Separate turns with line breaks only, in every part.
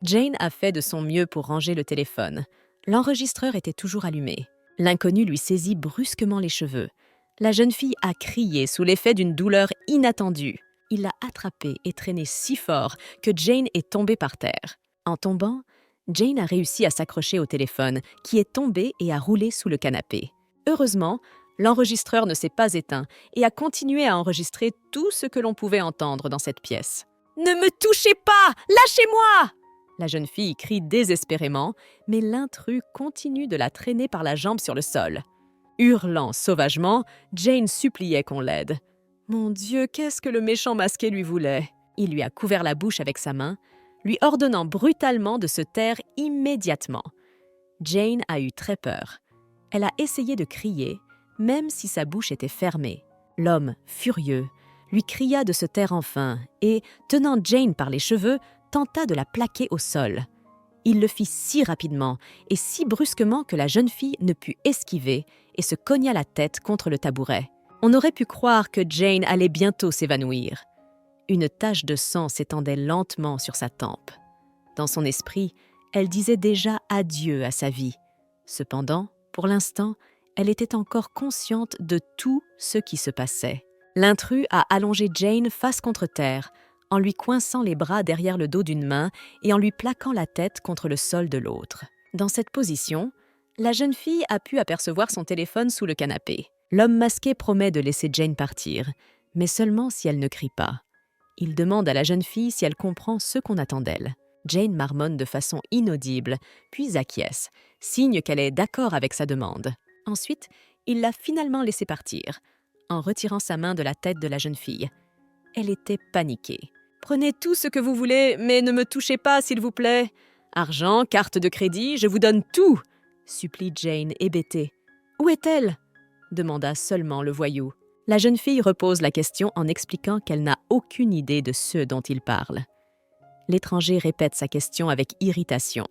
Jane a fait de son mieux pour ranger le téléphone. L'enregistreur était toujours allumé. L'inconnu lui saisit brusquement les cheveux. La jeune fille a crié sous l'effet d'une douleur inattendue. Il l'a attrapée et traînée si fort que Jane est tombée par terre. En tombant, Jane a réussi à s'accrocher au téléphone, qui est tombé et a roulé sous le canapé. Heureusement, l'enregistreur ne s'est pas éteint et a continué à enregistrer tout ce que l'on pouvait entendre dans cette pièce. « Ne me touchez pas! Lâchez-moi !» La jeune fille crie désespérément, mais l'intrus continue de la traîner par la jambe sur le sol. Hurlant sauvagement, Jane suppliait qu'on l'aide. Mon Dieu, qu'est-ce que le méchant masqué lui voulait? Il lui a couvert la bouche avec sa main, lui ordonnant brutalement de se taire immédiatement. Jane a eu très peur. Elle a essayé de crier, même si sa bouche était fermée. L'homme, furieux, lui cria de se taire enfin et, tenant Jane par les cheveux, tenta de la plaquer au sol. Il le fit si rapidement et si brusquement que la jeune fille ne put esquiver et se cogna la tête contre le tabouret. On aurait pu croire que Jane allait bientôt s'évanouir. Une tache de sang s'étendait lentement sur sa tempe. Dans son esprit, elle disait déjà adieu à sa vie. Cependant, pour l'instant, elle était encore consciente de tout ce qui se passait. L'intrus a allongé Jane face contre terre, en lui coinçant les bras derrière le dos d'une main et en lui plaquant la tête contre le sol de l'autre. Dans cette position, la jeune fille a pu apercevoir son téléphone sous le canapé. L'homme masqué promet de laisser Jane partir, mais seulement si elle ne crie pas. Il demande à la jeune fille si elle comprend ce qu'on attend d'elle. Jane marmonne de façon inaudible, puis acquiesce, signe qu'elle est d'accord avec sa demande. Ensuite, il l'a finalement laissée partir, en retirant sa main de la tête de la jeune fille. Elle était paniquée. « Prenez tout ce que vous voulez, mais ne me touchez pas, s'il vous plaît. Argent, carte de crédit, je vous donne tout !» supplie Jane, hébétée. « Où est-elle ?» demanda seulement le voyou. La jeune fille repose la question en expliquant qu'elle n'a aucune idée de ce dont il parle. L'étranger répète sa question avec irritation.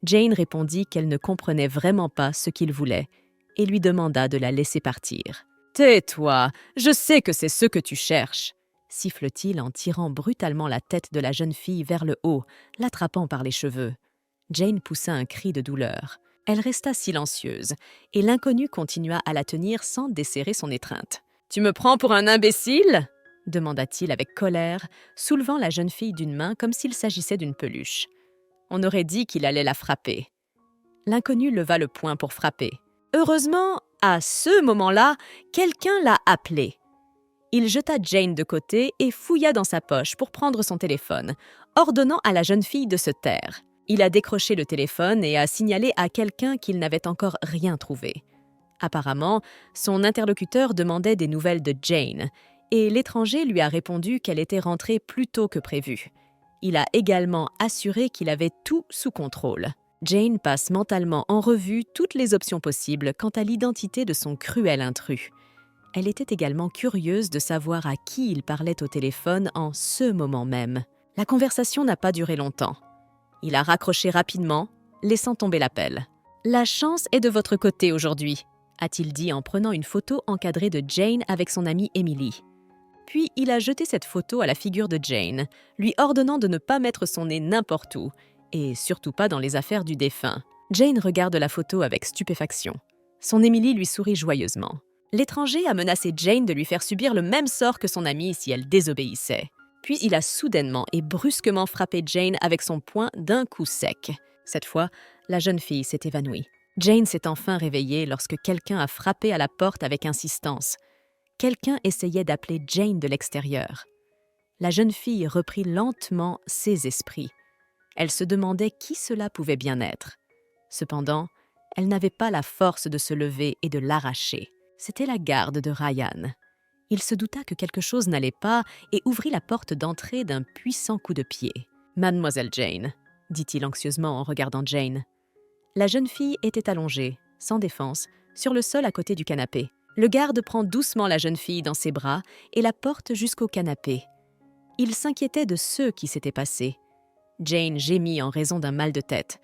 Jane répondit qu'elle ne comprenait vraiment pas ce qu'il voulait et lui demanda de la laisser partir. « Tais-toi, je sais que c'est ce que tu cherches !» siffle-t-il en tirant brutalement la tête de la jeune fille vers le haut, l'attrapant par les cheveux. Jane poussa un cri de douleur. Elle resta silencieuse, et l'inconnu continua à la tenir sans desserrer son étreinte. « Tu me prends pour un imbécile ?» demanda-t-il avec colère, soulevant la jeune fille d'une main comme s'il s'agissait d'une peluche. On aurait dit qu'il allait la frapper. L'inconnu leva le poing pour frapper. Heureusement, à ce moment-là, quelqu'un l'a appelé. Il jeta Jane de côté et fouilla dans sa poche pour prendre son téléphone, ordonnant à la jeune fille de se taire. Il a décroché le téléphone et a signalé à quelqu'un qu'il n'avait encore rien trouvé. Apparemment, son interlocuteur demandait des nouvelles de Jane, et l'étranger lui a répondu qu'elle était rentrée plus tôt que prévu. Il a également assuré qu'il avait tout sous contrôle. Jane passe mentalement en revue toutes les options possibles quant à l'identité de son cruel intrus. Elle était également curieuse de savoir à qui il parlait au téléphone en ce moment même. La conversation n'a pas duré longtemps. Il a raccroché rapidement, laissant tomber l'appel. « La chance est de votre côté aujourd'hui », a-t-il dit en prenant une photo encadrée de Jane avec son amie Emily. Puis il a jeté cette photo à la figure de Jane, lui ordonnant de ne pas mettre son nez n'importe où, et surtout pas dans les affaires du défunt. Jane regarde la photo avec stupéfaction. Son Emily lui sourit joyeusement. L'étranger a menacé Jane de lui faire subir le même sort que son amie si elle désobéissait. Puis il a soudainement et brusquement frappé Jane avec son poing d'un coup sec. Cette fois, la jeune fille s'est évanouie. Jane s'est enfin réveillée lorsque quelqu'un a frappé à la porte avec insistance. Quelqu'un essayait d'appeler Jane de l'extérieur. La jeune fille reprit lentement ses esprits. Elle se demandait qui cela pouvait bien être. Cependant, elle n'avait pas la force de se lever et de l'arracher. C'était la garde de Ryan. Il se douta que quelque chose n'allait pas et ouvrit la porte d'entrée d'un puissant coup de pied. « Mademoiselle Jane », dit-il anxieusement en regardant Jane. La jeune fille était allongée, sans défense, sur le sol à côté du canapé. Le garde prend doucement la jeune fille dans ses bras et la porte jusqu'au canapé. Il s'inquiétait de ce qui s'était passé. Jane gémit en raison d'un mal de tête.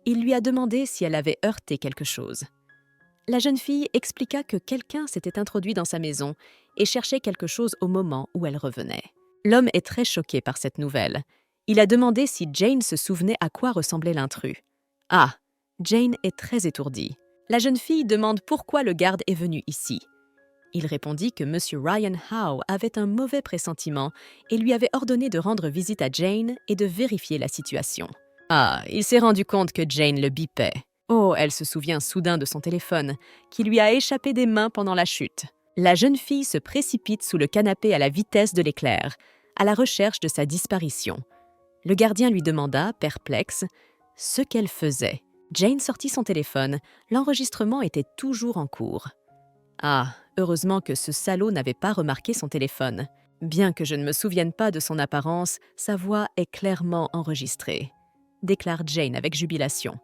Il lui a demandé si elle avait heurté quelque chose. La jeune fille expliqua que quelqu'un s'était introduit dans sa maison et cherchait quelque chose au moment où elle revenait. L'homme est très choqué par cette nouvelle. Il a demandé si Jane se souvenait à quoi ressemblait l'intrus. Ah, Jane est très étourdie. La jeune fille demande pourquoi le garde est venu ici. Il répondit que M. Ryan Howe avait un mauvais pressentiment et lui avait ordonné de rendre visite à Jane et de vérifier la situation. Ah, il s'est rendu compte que Jane le bipait. Oh, elle se souvient soudain de son téléphone, qui lui a échappé des mains pendant la chute. La jeune fille se précipite sous le canapé à la vitesse de l'éclair, à la recherche de sa disparition. Le gardien lui demanda, perplexe, ce qu'elle faisait. Jane sortit son téléphone. L'enregistrement était toujours en cours. Ah, heureusement que ce salaud n'avait pas remarqué son téléphone. Bien que je ne me souvienne pas de son apparence, sa voix est clairement enregistrée, déclare Jane avec jubilation.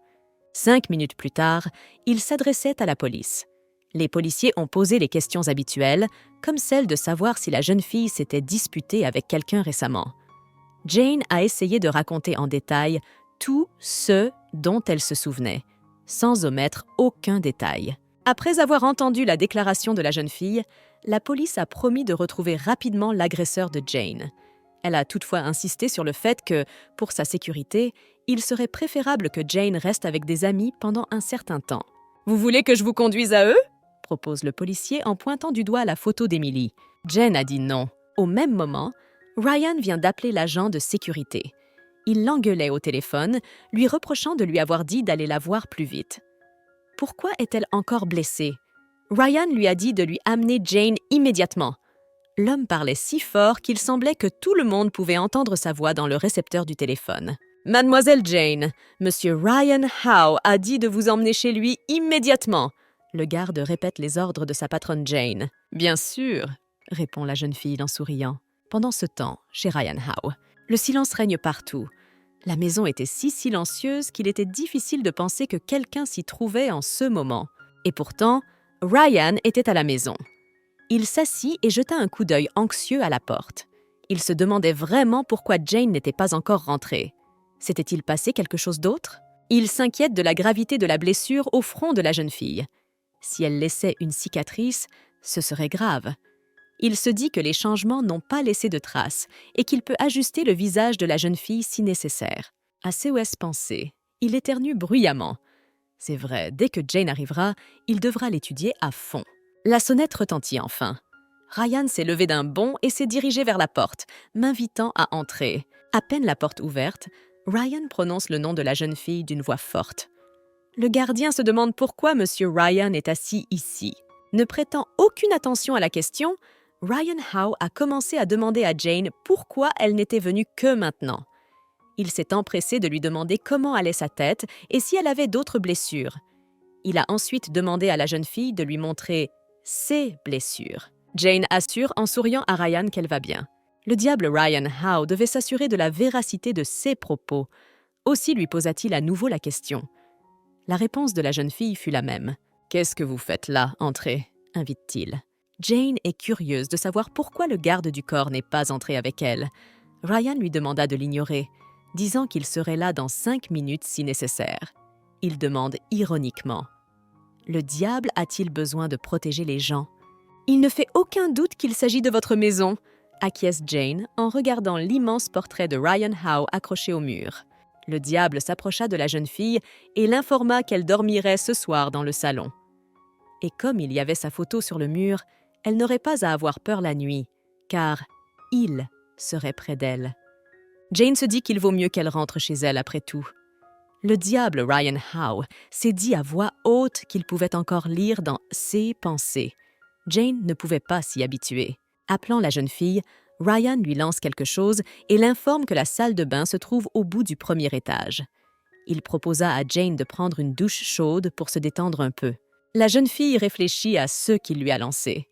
5 minutes plus tard, il s'adressait à la police. Les policiers ont posé les questions habituelles, comme celle de savoir si la jeune fille s'était disputée avec quelqu'un récemment. Jane a essayé de raconter en détail tout ce dont elle se souvenait, sans omettre aucun détail. Après avoir entendu la déclaration de la jeune fille, la police a promis de retrouver rapidement l'agresseur de Jane. Elle a toutefois insisté sur le fait que, pour sa sécurité, il serait préférable que Jane reste avec des amis pendant un certain temps. « Vous voulez que je vous conduise à eux ?» propose le policier en pointant du doigt la photo d'Emily. Jane a dit non. Au même moment, Ryan vient d'appeler l'agent de sécurité. Il l'engueulait au téléphone, lui reprochant de lui avoir dit d'aller la voir plus vite. Pourquoi est-elle encore blessée? Ryan lui a dit de lui amener Jane immédiatement. L'homme parlait si fort qu'il semblait que tout le monde pouvait entendre sa voix dans le récepteur du téléphone. « Mademoiselle Jane, Monsieur Ryan Howe a dit de vous emmener chez lui immédiatement. » Le garde répète les ordres de sa patronne Jane. « Bien sûr, » répond la jeune fille en souriant. Pendant ce temps, chez Ryan Howe, le silence règne partout. La maison était si silencieuse qu'il était difficile de penser que quelqu'un s'y trouvait en ce moment. Et pourtant, Ryan était à la maison. Il s'assit et jeta un coup d'œil anxieux à la porte. Il se demandait vraiment pourquoi Jane n'était pas encore rentrée. S'était-il passé quelque chose d'autre? Il s'inquiète de la gravité de la blessure au front de la jeune fille. Si elle laissait une cicatrice, ce serait grave. Il se dit que les changements n'ont pas laissé de traces et qu'il peut ajuster le visage de la jeune fille si nécessaire. À SOS Pensée, il éternue bruyamment. C'est vrai, dès que Jane arrivera, il devra l'étudier à fond. La sonnette retentit enfin. Ryan s'est levé d'un bond et s'est dirigé vers la porte, m'invitant à entrer. À peine la porte ouverte, Ryan prononce le nom de la jeune fille d'une voix forte. Le gardien se demande pourquoi M. Ryan est assis ici. Ne prêtant aucune attention à la question, Ryan Howe a commencé à demander à Jane pourquoi elle n'était venue que maintenant. Il s'est empressé de lui demander comment allait sa tête et si elle avait d'autres blessures. Il a ensuite demandé à la jeune fille de lui montrer ses blessures. Jane assure en souriant à Ryan qu'elle va bien. Le diable Ryan Howe devait s'assurer de la véracité de ses propos. Aussi lui posa-t-il à nouveau la question. La réponse de la jeune fille fut la même. « Qu'est-ce que vous faites là, entrez ?» invite-t-il. Jane est curieuse de savoir pourquoi le garde du corps n'est pas entré avec elle. Ryan lui demanda de l'ignorer, disant qu'il serait là dans 5 minutes si nécessaire. Il demande ironiquement. Le diable a-t-il besoin de protéger les gens? Il ne fait aucun doute qu'il s'agit de votre maison, acquiesce Jane en regardant l'immense portrait de Ryan Howe accroché au mur. Le diable s'approcha de la jeune fille et l'informa qu'elle dormirait ce soir dans le salon. Et comme il y avait sa photo sur le mur, elle n'aurait pas à avoir peur la nuit, car il serait près d'elle. Jane se dit qu'il vaut mieux qu'elle rentre chez elle après tout. Le diable Ryan Howe s'est dit à voix haute qu'il pouvait encore lire dans ses pensées. Jane ne pouvait pas s'y habituer. Appelant la jeune fille, Ryan lui lance quelque chose et l'informe que la salle de bain se trouve au bout du premier étage. Il proposa à Jane de prendre une douche chaude pour se détendre un peu. La jeune fille réfléchit à ce qu'il lui a lancé.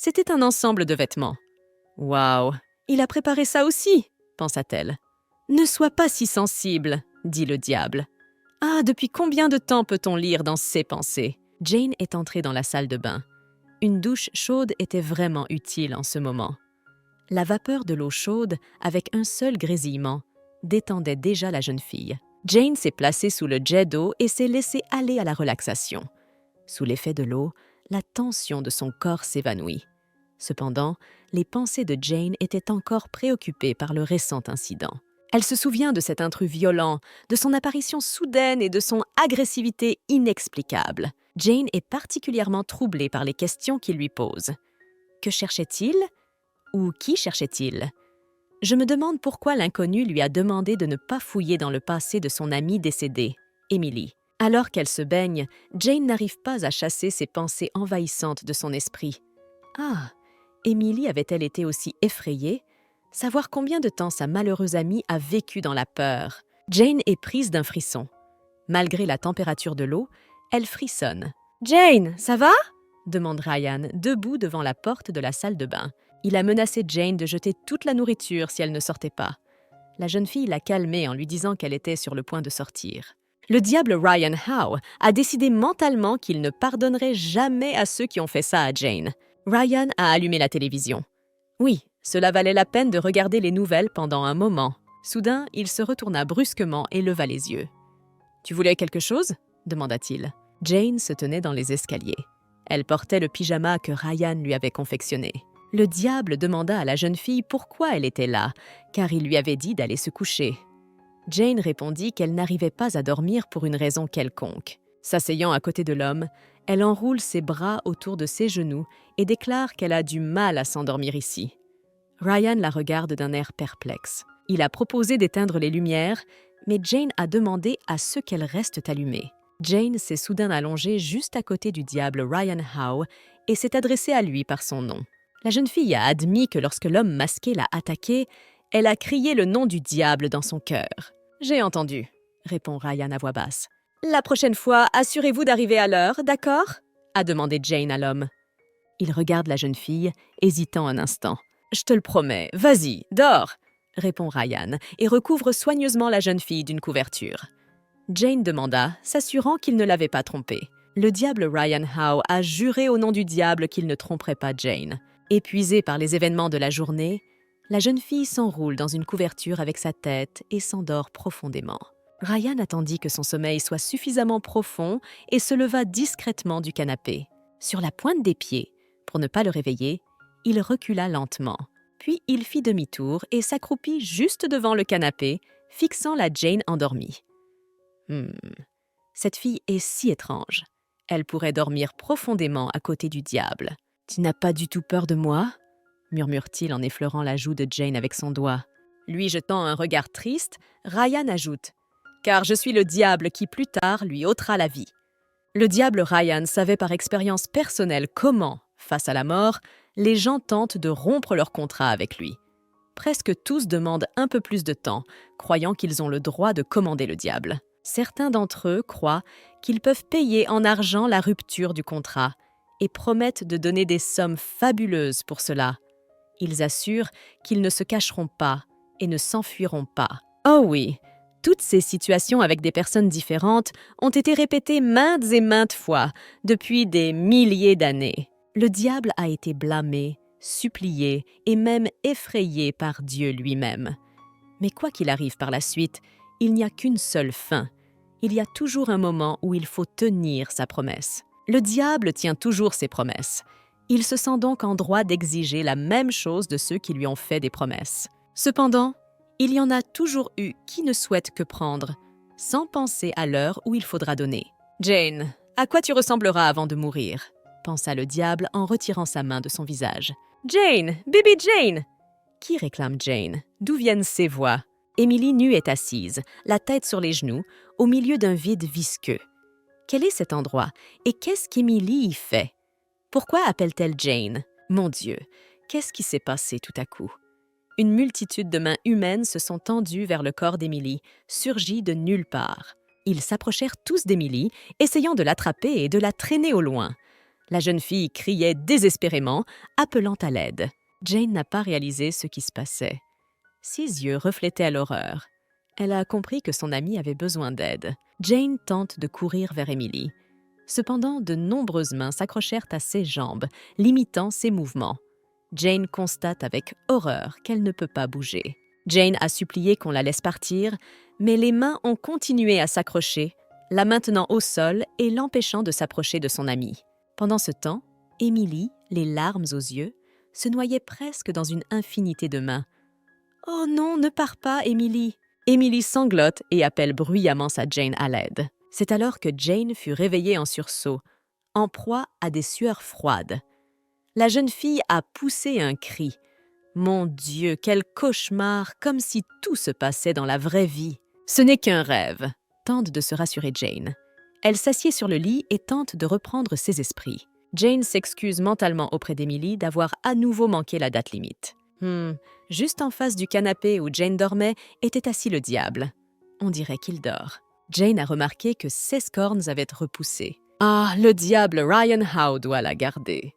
C'était un ensemble de vêtements. « Waouh, il a préparé ça aussi !» pensa-t-elle. « Ne sois pas si sensible !» dit le diable. « Ah, depuis combien de temps peut-on lire dans ses pensées ?» Jane est entrée dans la salle de bain. Une douche chaude était vraiment utile en ce moment. La vapeur de l'eau chaude, avec un seul grésillement, détendait déjà la jeune fille. Jane s'est placée sous le jet d'eau et s'est laissée aller à la relaxation. Sous l'effet de l'eau, la tension de son corps s'évanouit. Cependant, les pensées de Jane étaient encore préoccupées par le récent incident. Elle se souvient de cet intrus violent, de son apparition soudaine et de son agressivité inexplicable. Jane est particulièrement troublée par les questions qu'il lui pose. Que cherchait-il? Ou qui cherchait-il? Je me demande pourquoi l'inconnu lui a demandé de ne pas fouiller dans le passé de son amie décédée, Emily. Alors qu'elle se baigne, Jane n'arrive pas à chasser ces pensées envahissantes de son esprit. Ah, Emily avait-elle été aussi effrayée? Savoir combien de temps sa malheureuse amie a vécu dans la peur. Jane est prise d'un frisson. Malgré la température de l'eau, elle frissonne. « Jane, ça va ?» demande Ryan, debout devant la porte de la salle de bain. Il a menacé Jane de jeter toute la nourriture si elle ne sortait pas. La jeune fille l'a calmée en lui disant qu'elle était sur le point de sortir. Le diable Ryan Howe a décidé mentalement qu'il ne pardonnerait jamais à ceux qui ont fait ça à Jane. Ryan a allumé la télévision. Oui, cela valait la peine de regarder les nouvelles pendant un moment. Soudain, il se retourna brusquement et leva les yeux. « Tu voulais quelque chose ?» demanda-t-il. Jane se tenait dans les escaliers. Elle portait le pyjama que Ryan lui avait confectionné. Le diable demanda à la jeune fille pourquoi elle était là, car il lui avait dit d'aller se coucher. Jane répondit qu'elle n'arrivait pas à dormir pour une raison quelconque. S'asseyant à côté de l'homme, elle enroule ses bras autour de ses genoux et déclare qu'elle a du mal à s'endormir ici. Ryan la regarde d'un air perplexe. Il a proposé d'éteindre les lumières, mais Jane a demandé à ce qu'elles restent allumées. Jane s'est soudain allongée juste à côté du diable Ryan Howe et s'est adressée à lui par son nom. La jeune fille a admis que lorsque l'homme masqué l'a attaquée, elle a crié le nom du diable dans son cœur. « J'ai entendu », répond Ryan à voix basse. « La prochaine fois, assurez-vous d'arriver à l'heure, d'accord ?» a demandé Jane à l'homme. Il regarde la jeune fille, hésitant un instant. « Je te le promets, vas-y, dors !» répond Ryan et recouvre soigneusement la jeune fille d'une couverture. Jane demanda, s'assurant qu'il ne l'avait pas trompée. Le diable Ryan Howe a juré au nom du diable qu'il ne tromperait pas Jane. Épuisée par les événements de la journée, la jeune fille s'enroule dans une couverture avec sa tête et s'endort profondément. Ryan attendit que son sommeil soit suffisamment profond et se leva discrètement du canapé. Sur la pointe des pieds, pour ne pas le réveiller, il recula lentement. Puis il fit demi-tour et s'accroupit juste devant le canapé, fixant la Jane endormie. Cette fille est si étrange. Elle pourrait dormir profondément à côté du diable. « Tu n'as pas du tout peur de moi ?» murmure-t-il en effleurant la joue de Jane avec son doigt. Lui jetant un regard triste, Ryan ajoute « Car je suis le diable qui plus tard lui ôtera la vie. » Le diable Ryan savait par expérience personnelle comment, face à la mort, les gens tentent de rompre leur contrat avec lui. Presque tous demandent un peu plus de temps, croyant qu'ils ont le droit de commander le diable. Certains d'entre eux croient qu'ils peuvent payer en argent la rupture du contrat et promettent de donner des sommes fabuleuses pour cela. Ils assurent qu'ils ne se cacheront pas et ne s'enfuiront pas. Oh oui, toutes ces situations avec des personnes différentes ont été répétées maintes et maintes fois depuis des milliers d'années. Le diable a été blâmé, supplié et même effrayé par Dieu lui-même. Mais quoi qu'il arrive par la suite, il n'y a qu'une seule fin. Il y a toujours un moment où il faut tenir sa promesse. Le diable tient toujours ses promesses. Il se sent donc en droit d'exiger la même chose de ceux qui lui ont fait des promesses. Cependant, il y en a toujours eu qui ne souhaitent que prendre, sans penser à l'heure où il faudra donner. « Jane, à quoi tu ressembleras avant de mourir ?» pensa le diable en retirant sa main de son visage. « Jane, bébé Jane !» Qui réclame Jane? D'où viennent ces voix? Emily nue est assise, la tête sur les genoux, au milieu d'un vide visqueux. Quel est cet endroit et qu'est-ce qu'Emily y fait? Pourquoi appelle-t-elle Jane? Mon Dieu, qu'est-ce qui s'est passé tout à coup? Une multitude de mains humaines se sont tendues vers le corps d'Emily, surgies de nulle part. Ils s'approchèrent tous d'Emily, essayant de l'attraper et de la traîner au loin. La jeune fille criait désespérément, appelant à l'aide. Jane n'a pas réalisé ce qui se passait. Ses yeux reflétaient l'horreur. Elle a compris que son amie avait besoin d'aide. Jane tente de courir vers Emily. Cependant, de nombreuses mains s'accrochèrent à ses jambes, limitant ses mouvements. Jane constate avec horreur qu'elle ne peut pas bouger. Jane a supplié qu'on la laisse partir, mais les mains ont continué à s'accrocher, la maintenant au sol et l'empêchant de s'approcher de son amie. Pendant ce temps, Emily, les larmes aux yeux, se noyait presque dans une infinité de mains. Oh non, ne pars pas, Emily. Emily sanglote et appelle bruyamment sa Jane à l'aide. C'est alors que Jane fut réveillée en sursaut, en proie à des sueurs froides. La jeune fille a poussé un cri. Mon Dieu, quel cauchemar, comme si tout se passait dans la vraie vie. Ce n'est qu'un rêve, tente de se rassurer Jane. Elle s'assied sur le lit et tente de reprendre ses esprits. Jane s'excuse mentalement auprès d'Emily d'avoir à nouveau manqué la date limite. Juste en face du canapé où Jane dormait était assis le diable. On dirait qu'il dort. Jane a remarqué que 16 cornes avaient repoussé. Ah, le diable, Ryan Howe doit la garder.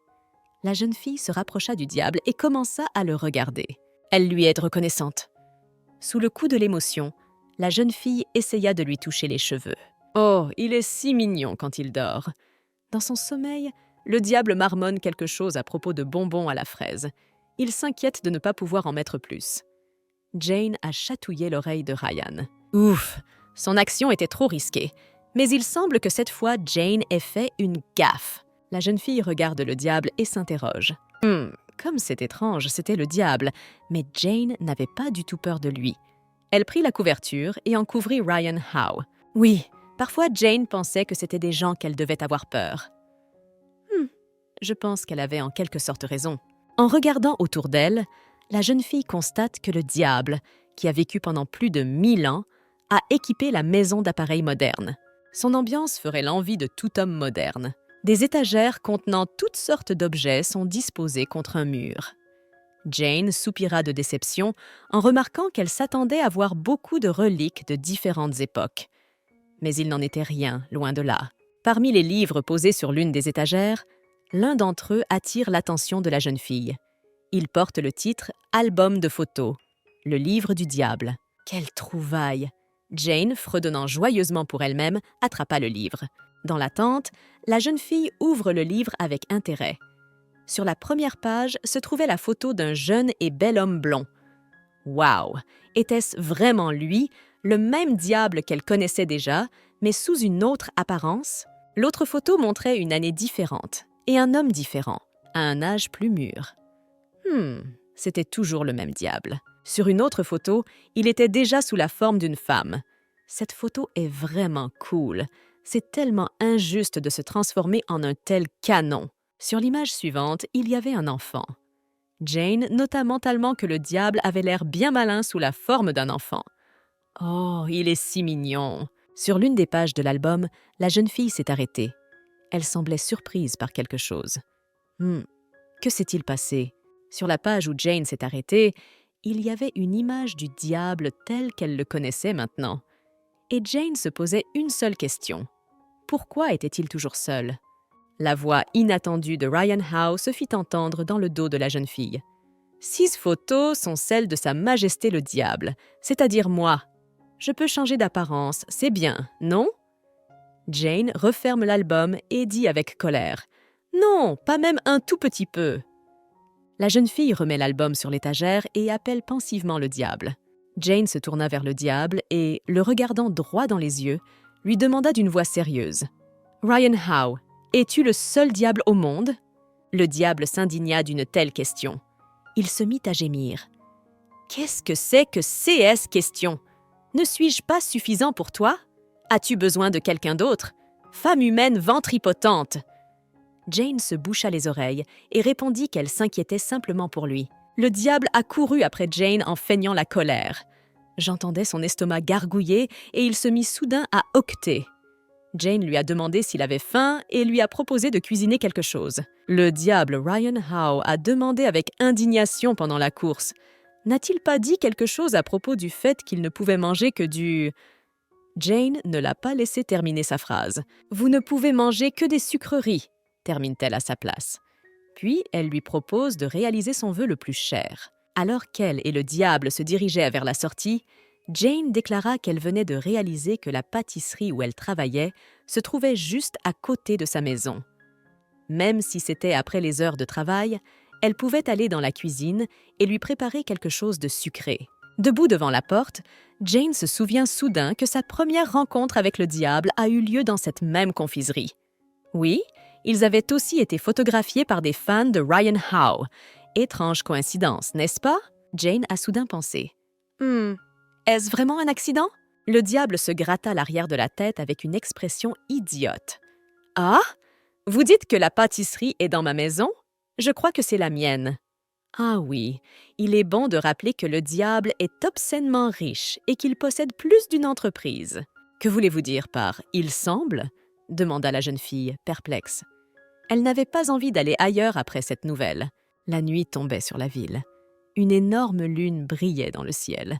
La jeune fille se rapprocha du diable et commença à le regarder. Elle lui est reconnaissante. Sous le coup de l'émotion, la jeune fille essaya de lui toucher les cheveux. Oh, il est si mignon quand il dort. Dans son sommeil, le diable marmonne quelque chose à propos de bonbons à la fraise. Il s'inquiète de ne pas pouvoir en mettre plus. Jane a chatouillé l'oreille de Ryan. Ouf, son action était trop risquée. Mais il semble que cette fois, Jane ait fait une gaffe. La jeune fille regarde le diable et s'interroge. Comme c'est étrange, c'était le diable, mais Jane n'avait pas du tout peur de lui. Elle prit la couverture et en couvrit Ryan Howe. Oui, parfois Jane pensait que c'était des gens qu'elle devait avoir peur. Je pense qu'elle avait en quelque sorte raison. En regardant autour d'elle, la jeune fille constate que le diable, qui a vécu pendant plus de 1000 ans, a équipé la maison d'appareils modernes. Son ambiance ferait l'envie de tout homme moderne. Des étagères contenant toutes sortes d'objets sont disposées contre un mur. Jane soupira de déception en remarquant qu'elle s'attendait à voir beaucoup de reliques de différentes époques. Mais il n'en était rien, loin de là. Parmi les livres posés sur l'une des étagères, l'un d'entre eux attire l'attention de la jeune fille. Il porte le titre « Album de photos », le livre du diable. Quelle trouvaille! Jane, fredonnant joyeusement pour elle-même, attrapa le livre. Dans l'attente, la jeune fille ouvre le livre avec intérêt. Sur la première page se trouvait la photo d'un jeune et bel homme blond. Waouh! Était-ce vraiment lui, le même diable qu'elle connaissait déjà, mais sous une autre apparence? L'autre photo montrait une année différente et un homme différent, à un âge plus mûr. C'était toujours le même diable. Sur une autre photo, il était déjà sous la forme d'une femme. Cette photo est vraiment cool. C'est tellement injuste de se transformer en un tel canon. Sur l'image suivante, il y avait un enfant. Jane nota mentalement que le diable avait l'air bien malin sous la forme d'un enfant. Oh, il est si mignon! Sur l'une des pages de l'album, la jeune fille s'est arrêtée. Elle semblait surprise par quelque chose. Que s'est-il passé? Sur la page où Jane s'est arrêtée, il y avait une image du diable tel qu'elle le connaissait maintenant. Et Jane se posait une seule question. Pourquoi était-il toujours seul? La voix inattendue de Ryan Howe se fit entendre dans le dos de la jeune fille. 6 photos sont celles de Sa Majesté le Diable, c'est-à-dire moi. Je peux changer d'apparence, c'est bien, non? Jane referme l'album et dit avec colère. Non, pas même un tout petit peu. La jeune fille remet l'album sur l'étagère et appelle pensivement le diable. Jane se tourna vers le diable et, le regardant droit dans les yeux, lui demanda d'une voix sérieuse. « Ryan Howe, es-tu le seul diable au monde ?» Le diable s'indigna d'une telle question. Il se mit à gémir. « Qu'est-ce que c'est que CS question? Ne suis-je pas suffisant pour toi? As-tu besoin de quelqu'un d'autre? Femme humaine ventripotente !» Jane se boucha les oreilles et répondit qu'elle s'inquiétait simplement pour lui. Le diable accourut après Jane en feignant la colère. J'entendais son estomac gargouiller et il se mit soudain à hoqueter. Jane lui a demandé s'il avait faim et lui a proposé de cuisiner quelque chose. Le diable Ryan Howe a demandé avec indignation pendant la course. N'a-t-il pas dit quelque chose à propos du fait qu'il ne pouvait manger que du... Jane ne l'a pas laissé terminer sa phrase. « Vous ne pouvez manger que des sucreries », termine-t-elle à sa place. Puis, elle lui propose de réaliser son vœu le plus cher. Alors qu'elle et le diable se dirigeaient vers la sortie, Jane déclara qu'elle venait de réaliser que la pâtisserie où elle travaillait se trouvait juste à côté de sa maison. Même si c'était après les heures de travail, elle pouvait aller dans la cuisine et lui préparer quelque chose de sucré. Debout devant la porte, Jane se souvient soudain que sa première rencontre avec le diable a eu lieu dans cette même confiserie. Oui, ils avaient aussi été photographiés par des fans de Ryan Howe. Étrange coïncidence, n'est-ce pas? Jane a soudain pensé. Est-ce vraiment un accident? Le diable se gratta l'arrière de la tête avec une expression idiote. Ah? Vous dites que la pâtisserie est dans ma maison? Je crois que c'est la mienne. Ah oui, il est bon de rappeler que le diable est obscènement riche et qu'il possède plus d'une entreprise. Que voulez-vous dire par « il semble » demanda la jeune fille, perplexe. Elle n'avait pas envie d'aller ailleurs après cette nouvelle. La nuit tombait sur la ville. Une énorme lune brillait dans le ciel.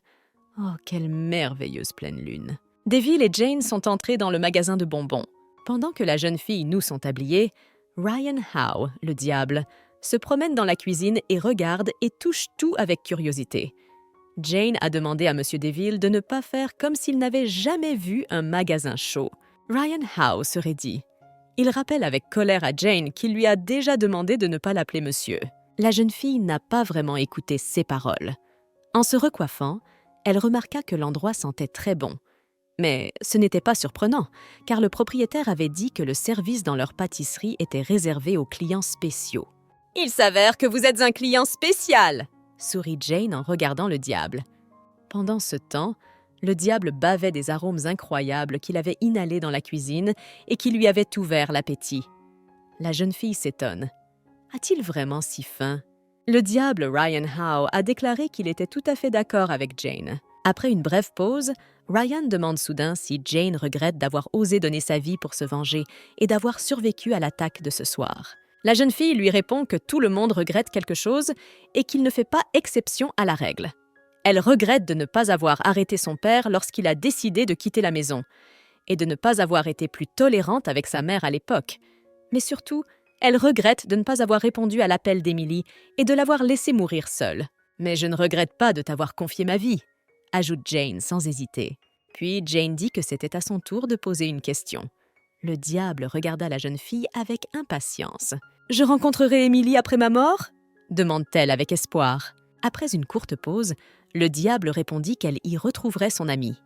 Oh, quelle merveilleuse pleine lune! Devil et Jane sont entrés dans le magasin de bonbons. Pendant que la jeune fille noue son tablier, Ryan Howe, le diable, se promène dans la cuisine et regarde et touche tout avec curiosité. Jane a demandé à M. Devil de ne pas faire comme s'il n'avait jamais vu un magasin chaud. Ryan Howe serait dit. Il rappelle avec colère à Jane qu'il lui a déjà demandé de ne pas l'appeler monsieur. La jeune fille n'a pas vraiment écouté ses paroles. En se recoiffant, elle remarqua que l'endroit sentait très bon. Mais ce n'était pas surprenant, car le propriétaire avait dit que le service dans leur pâtisserie était réservé aux clients spéciaux. « Il s'avère que vous êtes un client spécial !» sourit Jane en regardant le diable. Pendant ce temps, le diable bavait des arômes incroyables qu'il avait inhalés dans la cuisine et qui lui avaient ouvert l'appétit. La jeune fille s'étonne. A-t-il vraiment si faim? Le diable Ryan Howe a déclaré qu'il était tout à fait d'accord avec Jane. Après une brève pause, Ryan demande soudain si Jane regrette d'avoir osé donner sa vie pour se venger et d'avoir survécu à l'attaque de ce soir. La jeune fille lui répond que tout le monde regrette quelque chose et qu'il ne fait pas exception à la règle. Elle regrette de ne pas avoir arrêté son père lorsqu'il a décidé de quitter la maison et de ne pas avoir été plus tolérante avec sa mère à l'époque. Mais surtout, elle regrette de ne pas avoir répondu à l'appel d'Emily et de l'avoir laissée mourir seule. « Mais je ne regrette pas de t'avoir confié ma vie », ajoute Jane sans hésiter. Puis Jane dit que c'était à son tour de poser une question. Le diable regarda la jeune fille avec impatience. « Je rencontrerai Emily après ma mort ?» demande-t-elle avec espoir. Après une courte pause, le diable répondit qu'elle y retrouverait son amie.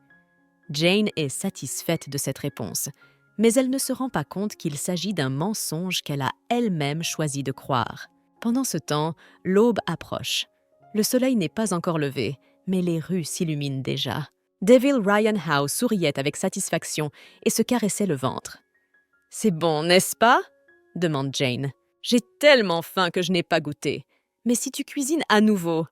Jane est satisfaite de cette réponse, mais elle ne se rend pas compte qu'il s'agit d'un mensonge qu'elle a elle-même choisi de croire. Pendant ce temps, l'aube approche. Le soleil n'est pas encore levé, mais les rues s'illuminent déjà. Devil Ryan Howe souriait avec satisfaction et se caressait le ventre. « C'est bon, n'est-ce pas ?» demande Jane. « J'ai tellement faim que je n'ai pas goûté. Mais si tu cuisines à nouveau… »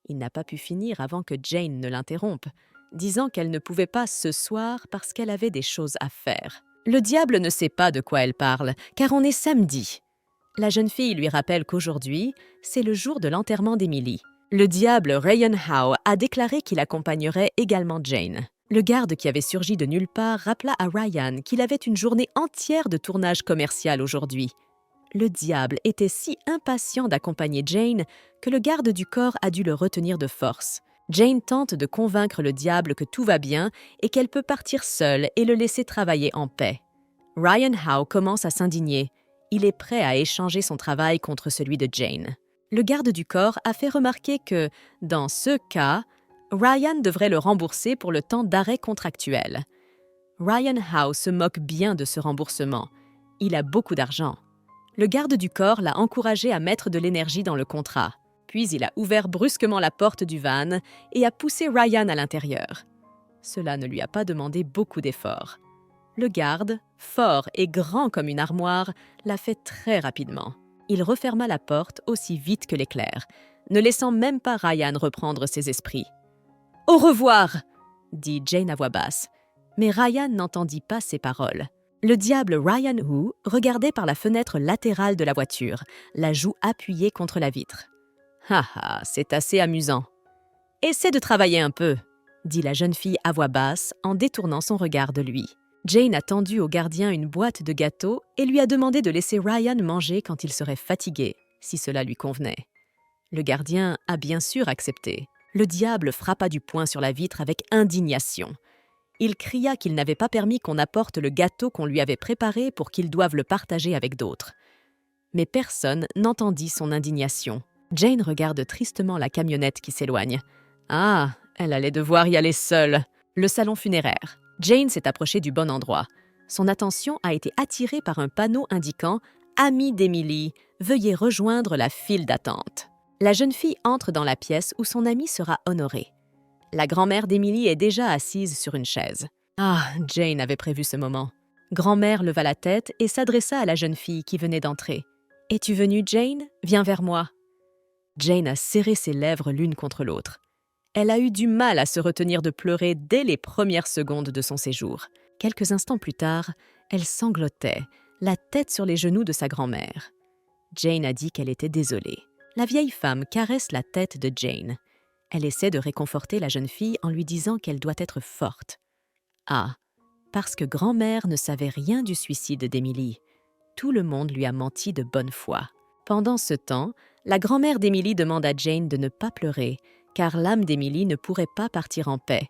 Il n'a pas pu finir avant que Jane ne l'interrompe, disant qu'elle ne pouvait pas ce soir parce qu'elle avait des choses à faire. Le diable ne sait pas de quoi elle parle, car on est samedi. La jeune fille lui rappelle qu'aujourd'hui, c'est le jour de l'enterrement d'Emily. Le diable Ryan Howe a déclaré qu'il accompagnerait également Jane. Le garde qui avait surgi de nulle part rappela à Ryan qu'il avait une journée entière de tournage commercial aujourd'hui. Le diable était si impatient d'accompagner Jane que le garde du corps a dû le retenir de force. Jane tente de convaincre le diable que tout va bien et qu'elle peut partir seule et le laisser travailler en paix. Ryan Howe commence à s'indigner. Il est prêt à échanger son travail contre celui de Jane. Le garde du corps a fait remarquer que, dans ce cas, Ryan devrait le rembourser pour le temps d'arrêt contractuel. Ryan Howe se moque bien de ce remboursement. Il a beaucoup d'argent. Le garde du corps l'a encouragé à mettre de l'énergie dans le contrat. Puis il a ouvert brusquement la porte du van et a poussé Ryan à l'intérieur. Cela ne lui a pas demandé beaucoup d'efforts. Le garde, fort et grand comme une armoire, l'a fait très rapidement. Il referma la porte aussi vite que l'éclair, ne laissant même pas Ryan reprendre ses esprits. « Au revoir !» dit Jane à voix basse. Mais Ryan n'entendit pas ces paroles. Le diable Ryan Howe regardait par la fenêtre latérale de la voiture, la joue appuyée contre la vitre. « Ah ah, c'est assez amusant. »« Essaie de travailler un peu », dit la jeune fille à voix basse en détournant son regard de lui. Jane a tendu au gardien une boîte de gâteaux et lui a demandé de laisser Ryan manger quand il serait fatigué, si cela lui convenait. Le gardien a bien sûr accepté. Le diable frappa du poing sur la vitre avec indignation. Il cria qu'il n'avait pas permis qu'on apporte le gâteau qu'on lui avait préparé pour qu'il doive le partager avec d'autres. Mais personne n'entendit son indignation. Jane regarde tristement la camionnette qui s'éloigne. Ah, elle allait devoir y aller seule. Le salon funéraire. Jane s'est approchée du bon endroit. Son attention a été attirée par un panneau indiquant « Ami d'Emily, veuillez rejoindre la file d'attente ». La jeune fille entre dans la pièce où son amie sera honorée. La grand-mère d'Emily est déjà assise sur une chaise. Ah, Jane avait prévu ce moment. Grand-mère leva la tête et s'adressa à la jeune fille qui venait d'entrer. « Es-tu venue, Jane? Viens vers moi. » Jane a serré ses lèvres l'une contre l'autre. Elle a eu du mal à se retenir de pleurer dès les premières secondes de son séjour. Quelques instants plus tard, elle sanglotait, la tête sur les genoux de sa grand-mère. Jane a dit qu'elle était désolée. La vieille femme caresse la tête de Jane. Elle essaie de réconforter la jeune fille en lui disant qu'elle doit être forte. Ah, parce que grand-mère ne savait rien du suicide d'Emily. Tout le monde lui a menti de bonne foi. Pendant ce temps, la grand-mère d'Emily demande à Jane de ne pas pleurer, car l'âme d'Emily ne pourrait pas partir en paix.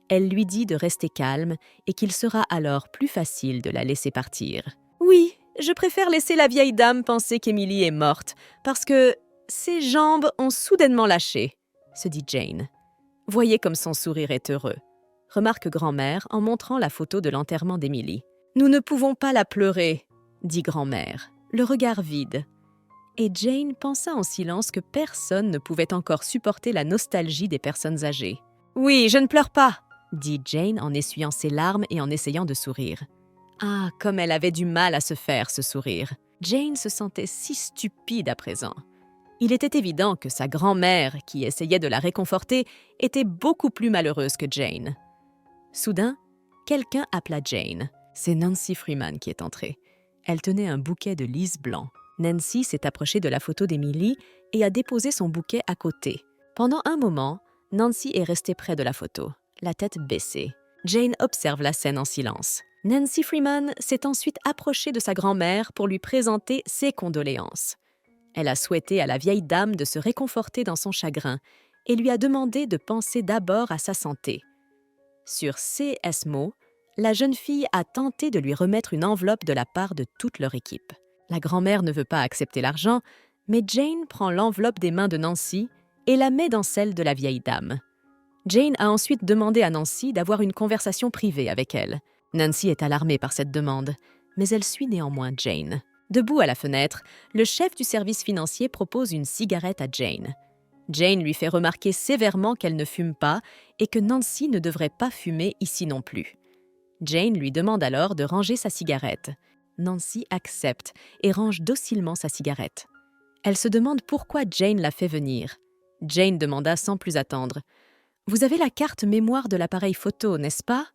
Elle lui dit de rester calme et qu'il sera alors plus facile de la laisser partir. « Oui, je préfère laisser la vieille dame penser qu'Emily est morte, parce que ses jambes ont soudainement lâché, » se dit Jane. Voyez comme son sourire est heureux, remarque grand-mère en montrant la photo de l'enterrement d'Emily. « Nous ne pouvons pas la pleurer, » dit grand-mère, le regard vide. Et Jane pensa en silence que personne ne pouvait encore supporter la nostalgie des personnes âgées. « Oui, je ne pleure pas !» dit Jane en essuyant ses larmes et en essayant de sourire. Ah, comme elle avait du mal à se faire ce sourire. Jane se sentait si stupide à présent. Il était évident que sa grand-mère, qui essayait de la réconforter, était beaucoup plus malheureuse que Jane. Soudain, quelqu'un appela Jane. C'est Nancy Freeman qui est entrée. Elle tenait un bouquet de lys blanc. Nancy s'est approchée de la photo d'Emily et a déposé son bouquet à côté. Pendant un moment, Nancy est restée près de la photo, la tête baissée. Jane observe la scène en silence. Nancy Freeman s'est ensuite approchée de sa grand-mère pour lui présenter ses condoléances. Elle a souhaité à la vieille dame de se réconforter dans son chagrin et lui a demandé de penser d'abord à sa santé. Sur ces mots, la jeune fille a tenté de lui remettre une enveloppe de la part de toute leur équipe. La grand-mère ne veut pas accepter l'argent, mais Jane prend l'enveloppe des mains de Nancy et la met dans celle de la vieille dame. Jane a ensuite demandé à Nancy d'avoir une conversation privée avec elle. Nancy est alarmée par cette demande, mais elle suit néanmoins Jane. Debout à la fenêtre, le chef du service financier propose une cigarette à Jane. Jane lui fait remarquer sévèrement qu'elle ne fume pas et que Nancy ne devrait pas fumer ici non plus. Jane lui demande alors de ranger sa cigarette. Nancy accepte et range docilement sa cigarette. Elle se demande pourquoi Jane l'a fait venir. Jane demanda sans plus attendre. « Vous avez la carte mémoire de l'appareil photo, n'est-ce pas ?»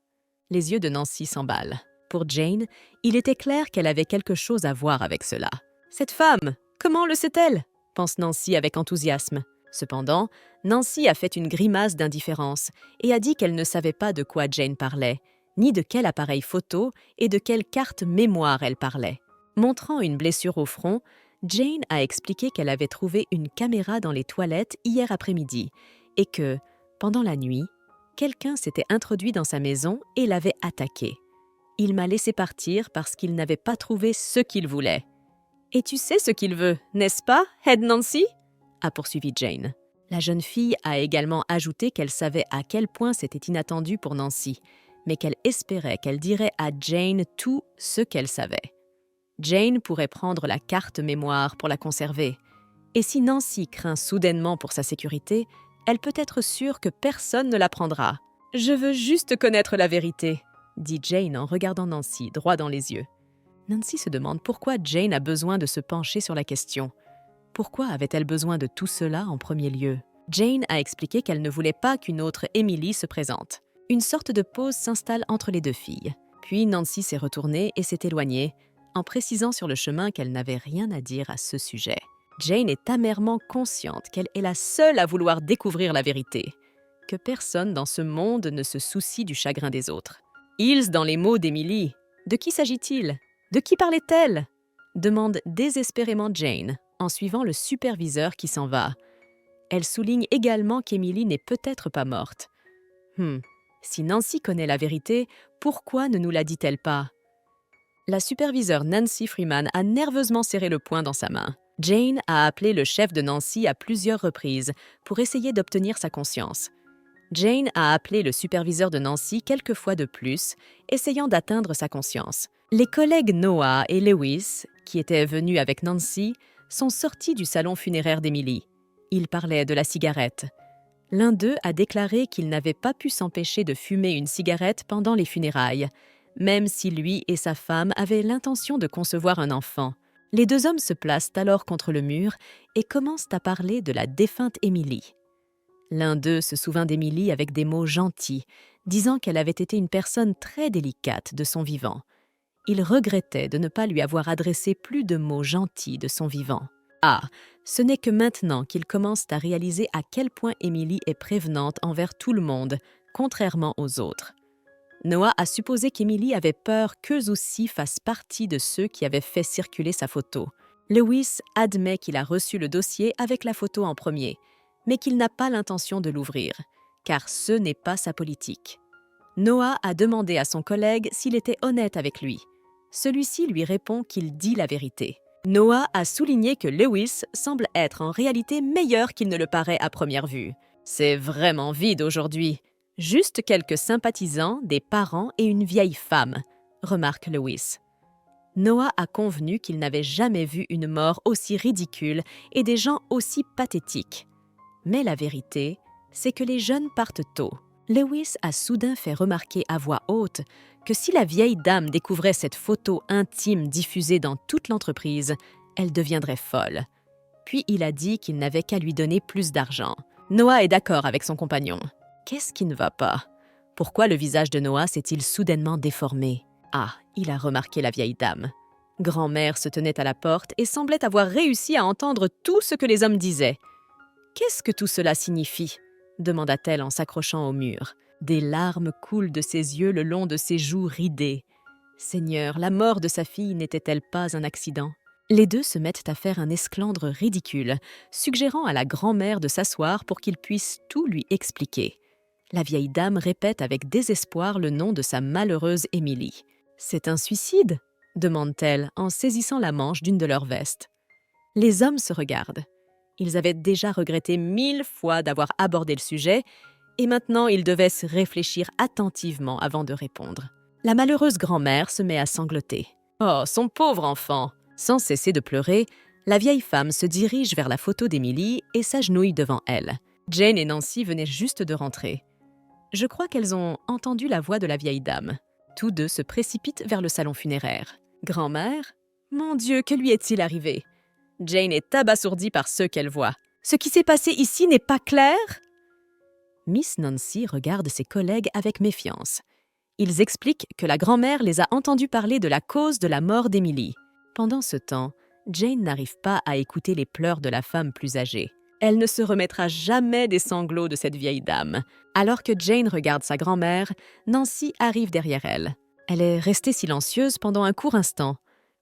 Les yeux de Nancy s'emballent. Pour Jane, il était clair qu'elle avait quelque chose à voir avec cela. « Cette femme, comment le sait-elle ?» pense Nancy avec enthousiasme. Cependant, Nancy a fait une grimace d'indifférence et a dit qu'elle ne savait pas de quoi Jane parlait, ni de quel appareil photo et de quelle carte mémoire elle parlait. Montrant une blessure au front, Jane a expliqué qu'elle avait trouvé une caméra dans les toilettes hier après-midi et que, pendant la nuit, quelqu'un s'était introduit dans sa maison et l'avait attaquée. Il m'a laissé partir parce qu'il n'avait pas trouvé ce qu'il voulait. « Et tu sais ce qu'il veut, n'est-ce pas, Head Nancy ?» a poursuivi Jane. La jeune fille a également ajouté qu'elle savait à quel point c'était inattendu pour Nancy, mais qu'elle espérait qu'elle dirait à Jane tout ce qu'elle savait. Jane pourrait prendre la carte mémoire pour la conserver. Et si Nancy craint soudainement pour sa sécurité, elle peut être sûre que personne ne la prendra. « Je veux juste connaître la vérité », dit Jane en regardant Nancy droit dans les yeux. Nancy se demande pourquoi Jane a besoin de se pencher sur la question. Pourquoi avait-elle besoin de tout cela en premier lieu? Jane a expliqué qu'elle ne voulait pas qu'une autre Emily se présente. Une sorte de pause s'installe entre les deux filles. Puis Nancy s'est retournée et s'est éloignée, en précisant sur le chemin qu'elle n'avait rien à dire à ce sujet. Jane est amèrement consciente qu'elle est la seule à vouloir découvrir la vérité, que personne dans ce monde ne se soucie du chagrin des autres. « Ils dans les mots d'Emily. De qui s'agit-il? De qui parlait-elle ?» demande désespérément Jane, en suivant le superviseur qui s'en va. Elle souligne également qu'Emily n'est peut-être pas morte. Si Nancy connaît la vérité, pourquoi ne nous la dit-elle pas? La superviseure Nancy Freeman a nerveusement serré le poing dans sa main. Jane a appelé le chef de Nancy à plusieurs reprises pour essayer d'obtenir sa conscience. Jane a appelé le superviseur de Nancy quelques fois de plus, essayant d'atteindre sa conscience. Les collègues Noah et Lewis, qui étaient venus avec Nancy, sont sortis du salon funéraire d'Emily. Ils parlaient de la cigarette. L'un d'eux a déclaré qu'il n'avait pas pu s'empêcher de fumer une cigarette pendant les funérailles, même si lui et sa femme avaient l'intention de concevoir un enfant. Les deux hommes se placent alors contre le mur et commencent à parler de la défunte Emily. L'un d'eux se souvint d'Emily avec des mots gentils, disant qu'elle avait été une personne très délicate de son vivant. Il regrettait de ne pas lui avoir adressé plus de mots gentils de son vivant. Ah, ce n'est que maintenant qu'ils commencent à réaliser à quel point Emily est prévenante envers tout le monde, contrairement aux autres. Noah a supposé qu'Emily avait peur qu'eux aussi fassent partie de ceux qui avaient fait circuler sa photo. Lewis admet qu'il a reçu le dossier avec la photo en premier, mais qu'il n'a pas l'intention de l'ouvrir, car ce n'est pas sa politique. Noah a demandé à son collègue s'il était honnête avec lui. Celui-ci lui répond qu'il dit la vérité. Noah a souligné que Lewis semble être en réalité meilleur qu'il ne le paraît à première vue. C'est vraiment vide aujourd'hui. Juste quelques sympathisants, des parents et une vieille femme, remarque Lewis. Noah a convenu qu'il n'avait jamais vu une mort aussi ridicule et des gens aussi pathétiques. Mais la vérité, c'est que les jeunes partent tôt. Lewis a soudain fait remarquer à voix haute que si la vieille dame découvrait cette photo intime diffusée dans toute l'entreprise, elle deviendrait folle. Puis il a dit qu'il n'avait qu'à lui donner plus d'argent. Noah est d'accord avec son compagnon. Qu'est-ce qui ne va pas? Pourquoi le visage de Noah s'est-il soudainement déformé? Ah, il a remarqué la vieille dame. Grand-mère se tenait à la porte et semblait avoir réussi à entendre tout ce que les hommes disaient. « Qu'est-ce que tout cela signifie ?» demanda-t-elle en s'accrochant au mur. Des larmes coulent de ses yeux le long de ses joues ridées. Seigneur, la mort de sa fille n'était-elle pas un accident? Les deux se mettent à faire un esclandre ridicule, suggérant à la grand-mère de s'asseoir pour qu'il puisse tout lui expliquer. La vieille dame répète avec désespoir le nom de sa malheureuse Émilie. « C'est un suicide ?» demande-t-elle en saisissant la manche d'une de leurs vestes. Les hommes se regardent. Ils avaient déjà regretté 1000 fois d'avoir abordé le sujet, et maintenant ils devaient se réfléchir attentivement avant de répondre. La malheureuse grand-mère se met à sangloter. « Oh, son pauvre enfant !» Sans cesser de pleurer, la vieille femme se dirige vers la photo d'Emily et s'agenouille devant elle. Jane et Nancy venaient juste de rentrer. Je crois qu'elles ont entendu la voix de la vieille dame. Tous deux se précipitent vers le salon funéraire. « Grand-mère? Mon Dieu, que lui est-il arrivé ?» Jane est abasourdie par ce qu'elle voit. « Ce qui s'est passé ici n'est pas clair ?» Miss Nancy regarde ses collègues avec méfiance. Ils expliquent que la grand-mère les a entendus parler de la cause de la mort d'Emily. Pendant ce temps, Jane n'arrive pas à écouter les pleurs de la femme plus âgée. Elle ne se remettra jamais des sanglots de cette vieille dame. Alors que Jane regarde sa grand-mère, Nancy arrive derrière elle. Elle est restée silencieuse pendant un court instant,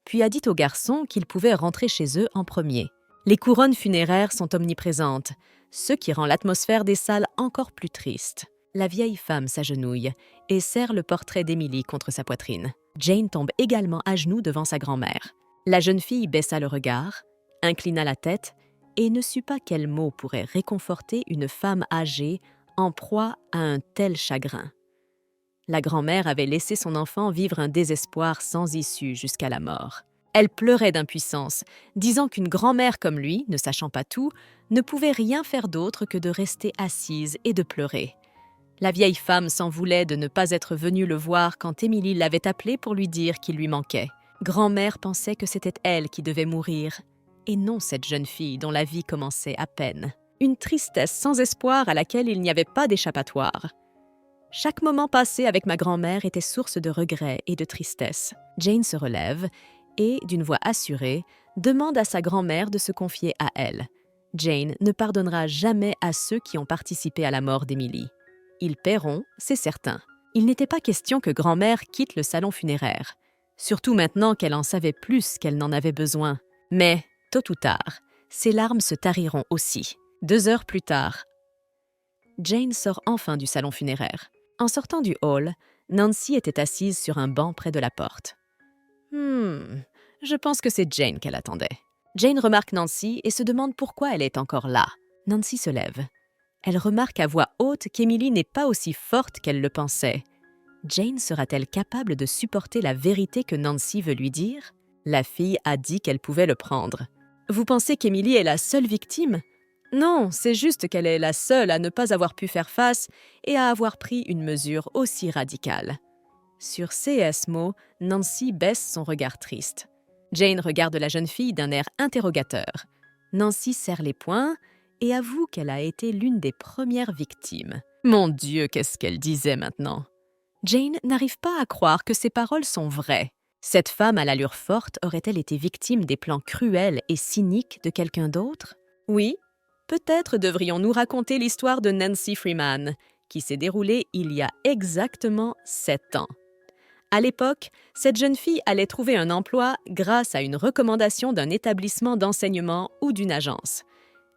puis a dit aux garçons qu'ils pouvaient rentrer chez eux en premier. Les couronnes funéraires sont omniprésentes, ce qui rend l'atmosphère des salles encore plus triste. La vieille femme s'agenouille et serre le portrait d'Emily contre sa poitrine. Jane tombe également à genoux devant sa grand-mère. La jeune fille baissa le regard, inclina la tête et ne sut pas quel mot pourrait réconforter une femme âgée en proie à un tel chagrin. La grand-mère avait laissé son enfant vivre un désespoir sans issue jusqu'à la mort. Elle pleurait d'impuissance, disant qu'une grand-mère comme lui, ne sachant pas tout, ne pouvait rien faire d'autre que de rester assise et de pleurer. La vieille femme s'en voulait de ne pas être venue le voir quand Émilie l'avait appelée pour lui dire qu'il lui manquait. Grand-mère pensait que c'était elle qui devait mourir, et non cette jeune fille dont la vie commençait à peine. Une tristesse sans espoir à laquelle il n'y avait pas d'échappatoire. Chaque moment passé avec ma grand-mère était source de regrets et de tristesse. Jane se relève et, d'une voix assurée, demande à sa grand-mère de se confier à elle. Jane ne pardonnera jamais à ceux qui ont participé à la mort d'Emily. Ils paieront, c'est certain. Il n'était pas question que grand-mère quitte le salon funéraire, surtout maintenant qu'elle en savait plus qu'elle n'en avait besoin. Mais, tôt ou tard, ses larmes se tariront aussi. 2 heures plus tard, Jane sort enfin du salon funéraire. En sortant du hall, Nancy était assise sur un banc près de la porte. Je pense que c'est Jane qu'elle attendait. Jane remarque Nancy et se demande pourquoi elle est encore là. Nancy se lève. Elle remarque à voix haute qu'Emily n'est pas aussi forte qu'elle le pensait. Jane sera-t-elle capable de supporter la vérité que Nancy veut lui dire? La fille a dit qu'elle pouvait le prendre. « Vous pensez qu'Emily est la seule victime? Non, c'est juste qu'elle est la seule à ne pas avoir pu faire face et à avoir pris une mesure aussi radicale. Sur ces mots, Nancy baisse son regard triste. Jane regarde la jeune fille d'un air interrogateur. Nancy serre les poings et avoue qu'elle a été l'une des premières victimes. Mon Dieu, qu'est-ce qu'elle disait maintenant? Jane n'arrive pas à croire que ces paroles sont vraies. Cette femme à l'allure forte aurait-elle été victime des plans cruels et cyniques de quelqu'un d'autre? Oui, peut-être devrions-nous raconter l'histoire de Nancy Freeman, qui s'est déroulée il y a exactement 7 ans. À l'époque, cette jeune fille allait trouver un emploi grâce à une recommandation d'un établissement d'enseignement ou d'une agence.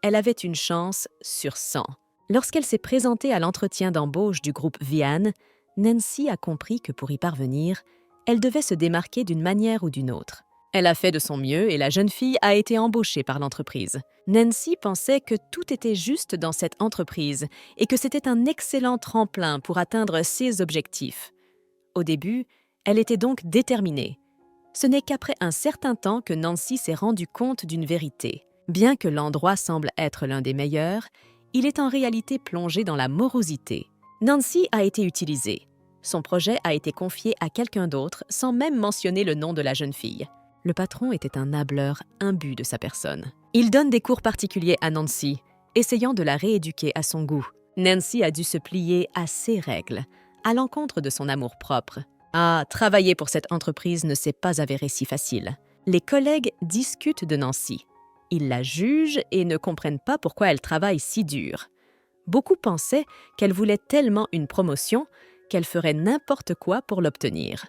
Elle avait une chance sur 100. Lorsqu'elle s'est présentée à l'entretien d'embauche du groupe Vian, Nancy a compris que pour y parvenir, elle devait se démarquer d'une manière ou d'une autre. Elle a fait de son mieux et la jeune fille a été embauchée par l'entreprise. Nancy pensait que tout était juste dans cette entreprise et que c'était un excellent tremplin pour atteindre ses objectifs. Au début, elle était donc déterminée. Ce n'est qu'après un certain temps que Nancy s'est rendue compte d'une vérité. Bien que l'endroit semble être l'un des meilleurs, il est en réalité plongé dans la morosité. Nancy a été utilisée. Son projet a été confié à quelqu'un d'autre sans même mentionner le nom de la jeune fille. Le patron était un hâbleur imbu de sa personne. Il donne des cours particuliers à Nancy, essayant de la rééduquer à son goût. Nancy a dû se plier à ses règles, à l'encontre de son amour-propre. Ah, travailler pour cette entreprise ne s'est pas avéré si facile. Les collègues discutent de Nancy. Ils la jugent et ne comprennent pas pourquoi elle travaille si dur. Beaucoup pensaient qu'elle voulait tellement une promotion qu'elle ferait n'importe quoi pour l'obtenir.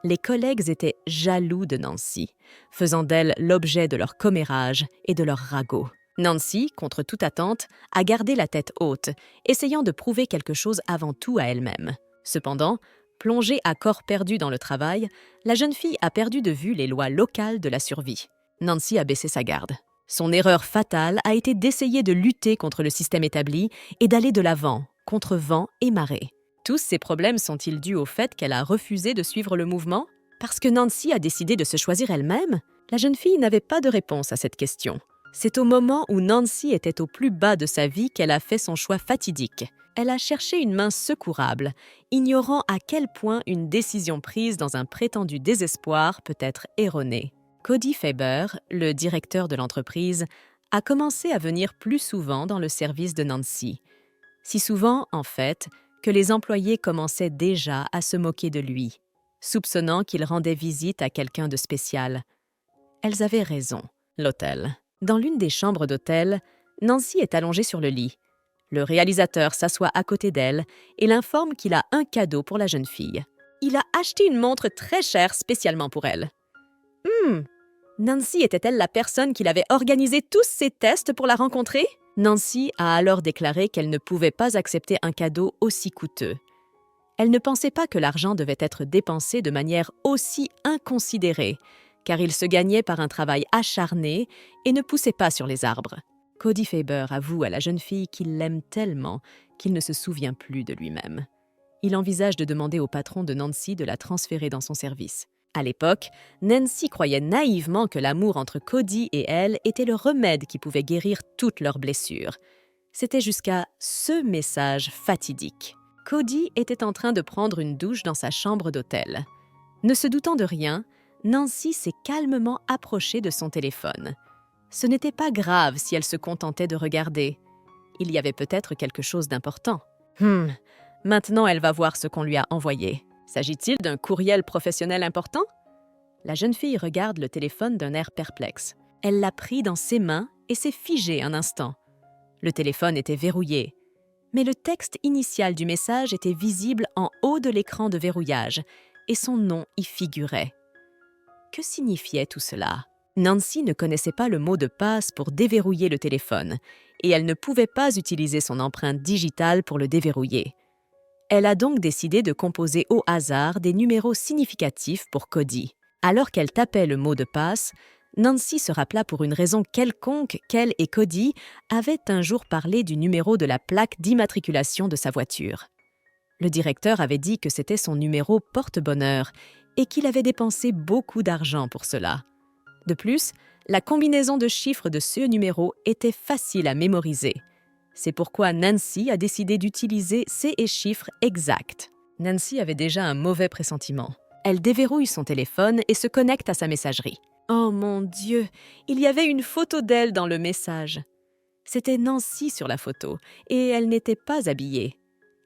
Les collègues étaient jaloux de Nancy, faisant d'elle l'objet de leur commérage et de leur ragots. Nancy, contre toute attente, a gardé la tête haute, essayant de prouver quelque chose avant tout à elle-même. Cependant, plongée à corps perdu dans le travail, la jeune fille a perdu de vue les lois locales de la survie. Nancy a baissé sa garde. Son erreur fatale a été d'essayer de lutter contre le système établi et d'aller de l'avant, contre vent et marée. Tous ces problèmes sont-ils dus au fait qu'elle a refusé de suivre le mouvement? Parce que Nancy a décidé de se choisir elle-même? La jeune fille n'avait pas de réponse à cette question. C'est au moment où Nancy était au plus bas de sa vie qu'elle a fait son choix fatidique. Elle a cherché une main secourable, ignorant à quel point une décision prise dans un prétendu désespoir peut être erronée. Cody Faber, le directeur de l'entreprise, a commencé à venir plus souvent dans le service de Nancy. Si souvent, en fait, que les employés commençaient déjà à se moquer de lui, soupçonnant qu'il rendait visite à quelqu'un de spécial. Elles avaient raison. L'hôtel. Dans l'une des chambres d'hôtel, Nancy est allongée sur le lit. Le réalisateur s'assoit à côté d'elle et l'informe qu'il a un cadeau pour la jeune fille. Il a acheté une montre très chère spécialement pour elle. Nancy était-elle la personne qui avait organisé tous ces tests pour la rencontrer? Nancy a alors déclaré qu'elle ne pouvait pas accepter un cadeau aussi coûteux. Elle ne pensait pas que l'argent devait être dépensé de manière aussi inconsidérée, car il se gagnait par un travail acharné et ne poussait pas sur les arbres. Cody Faber avoue à la jeune fille qu'il l'aime tellement qu'il ne se souvient plus de lui-même. Il envisage de demander au patron de Nancy de la transférer dans son service. À l'époque, Nancy croyait naïvement que l'amour entre Cody et elle était le remède qui pouvait guérir toutes leurs blessures. C'était jusqu'à ce message fatidique. Cody était en train de prendre une douche dans sa chambre d'hôtel. Ne se doutant de rien, Nancy s'est calmement approchée de son téléphone. Ce n'était pas grave si elle se contentait de regarder. Il y avait peut-être quelque chose d'important. Maintenant elle va voir ce qu'on lui a envoyé. S'agit-il d'un courriel professionnel important? La jeune fille regarde le téléphone d'un air perplexe. Elle l'a pris dans ses mains et s'est figée un instant. Le téléphone était verrouillé, mais le texte initial du message était visible en haut de l'écran de verrouillage et son nom y figurait. Que signifiait tout cela? Nancy ne connaissait pas le mot de passe pour déverrouiller le téléphone et elle ne pouvait pas utiliser son empreinte digitale pour le déverrouiller. Elle a donc décidé de composer au hasard des numéros significatifs pour Cody. Alors qu'elle tapait le mot de passe, Nancy se rappela pour une raison quelconque qu'elle et Cody avaient un jour parlé du numéro de la plaque d'immatriculation de sa voiture. Le directeur avait dit que c'était son numéro porte-bonheur et qu'il avait dépensé beaucoup d'argent pour cela. De plus, La combinaison de chiffres de ce numéro était facile à mémoriser. C'est pourquoi Nancy a décidé d'utiliser ces chiffres exacts. Nancy avait déjà un mauvais pressentiment. Elle déverrouille son téléphone et se connecte à sa messagerie. Oh mon Dieu, il y avait une photo d'elle dans le message. C'était Nancy sur la photo et elle n'était pas habillée.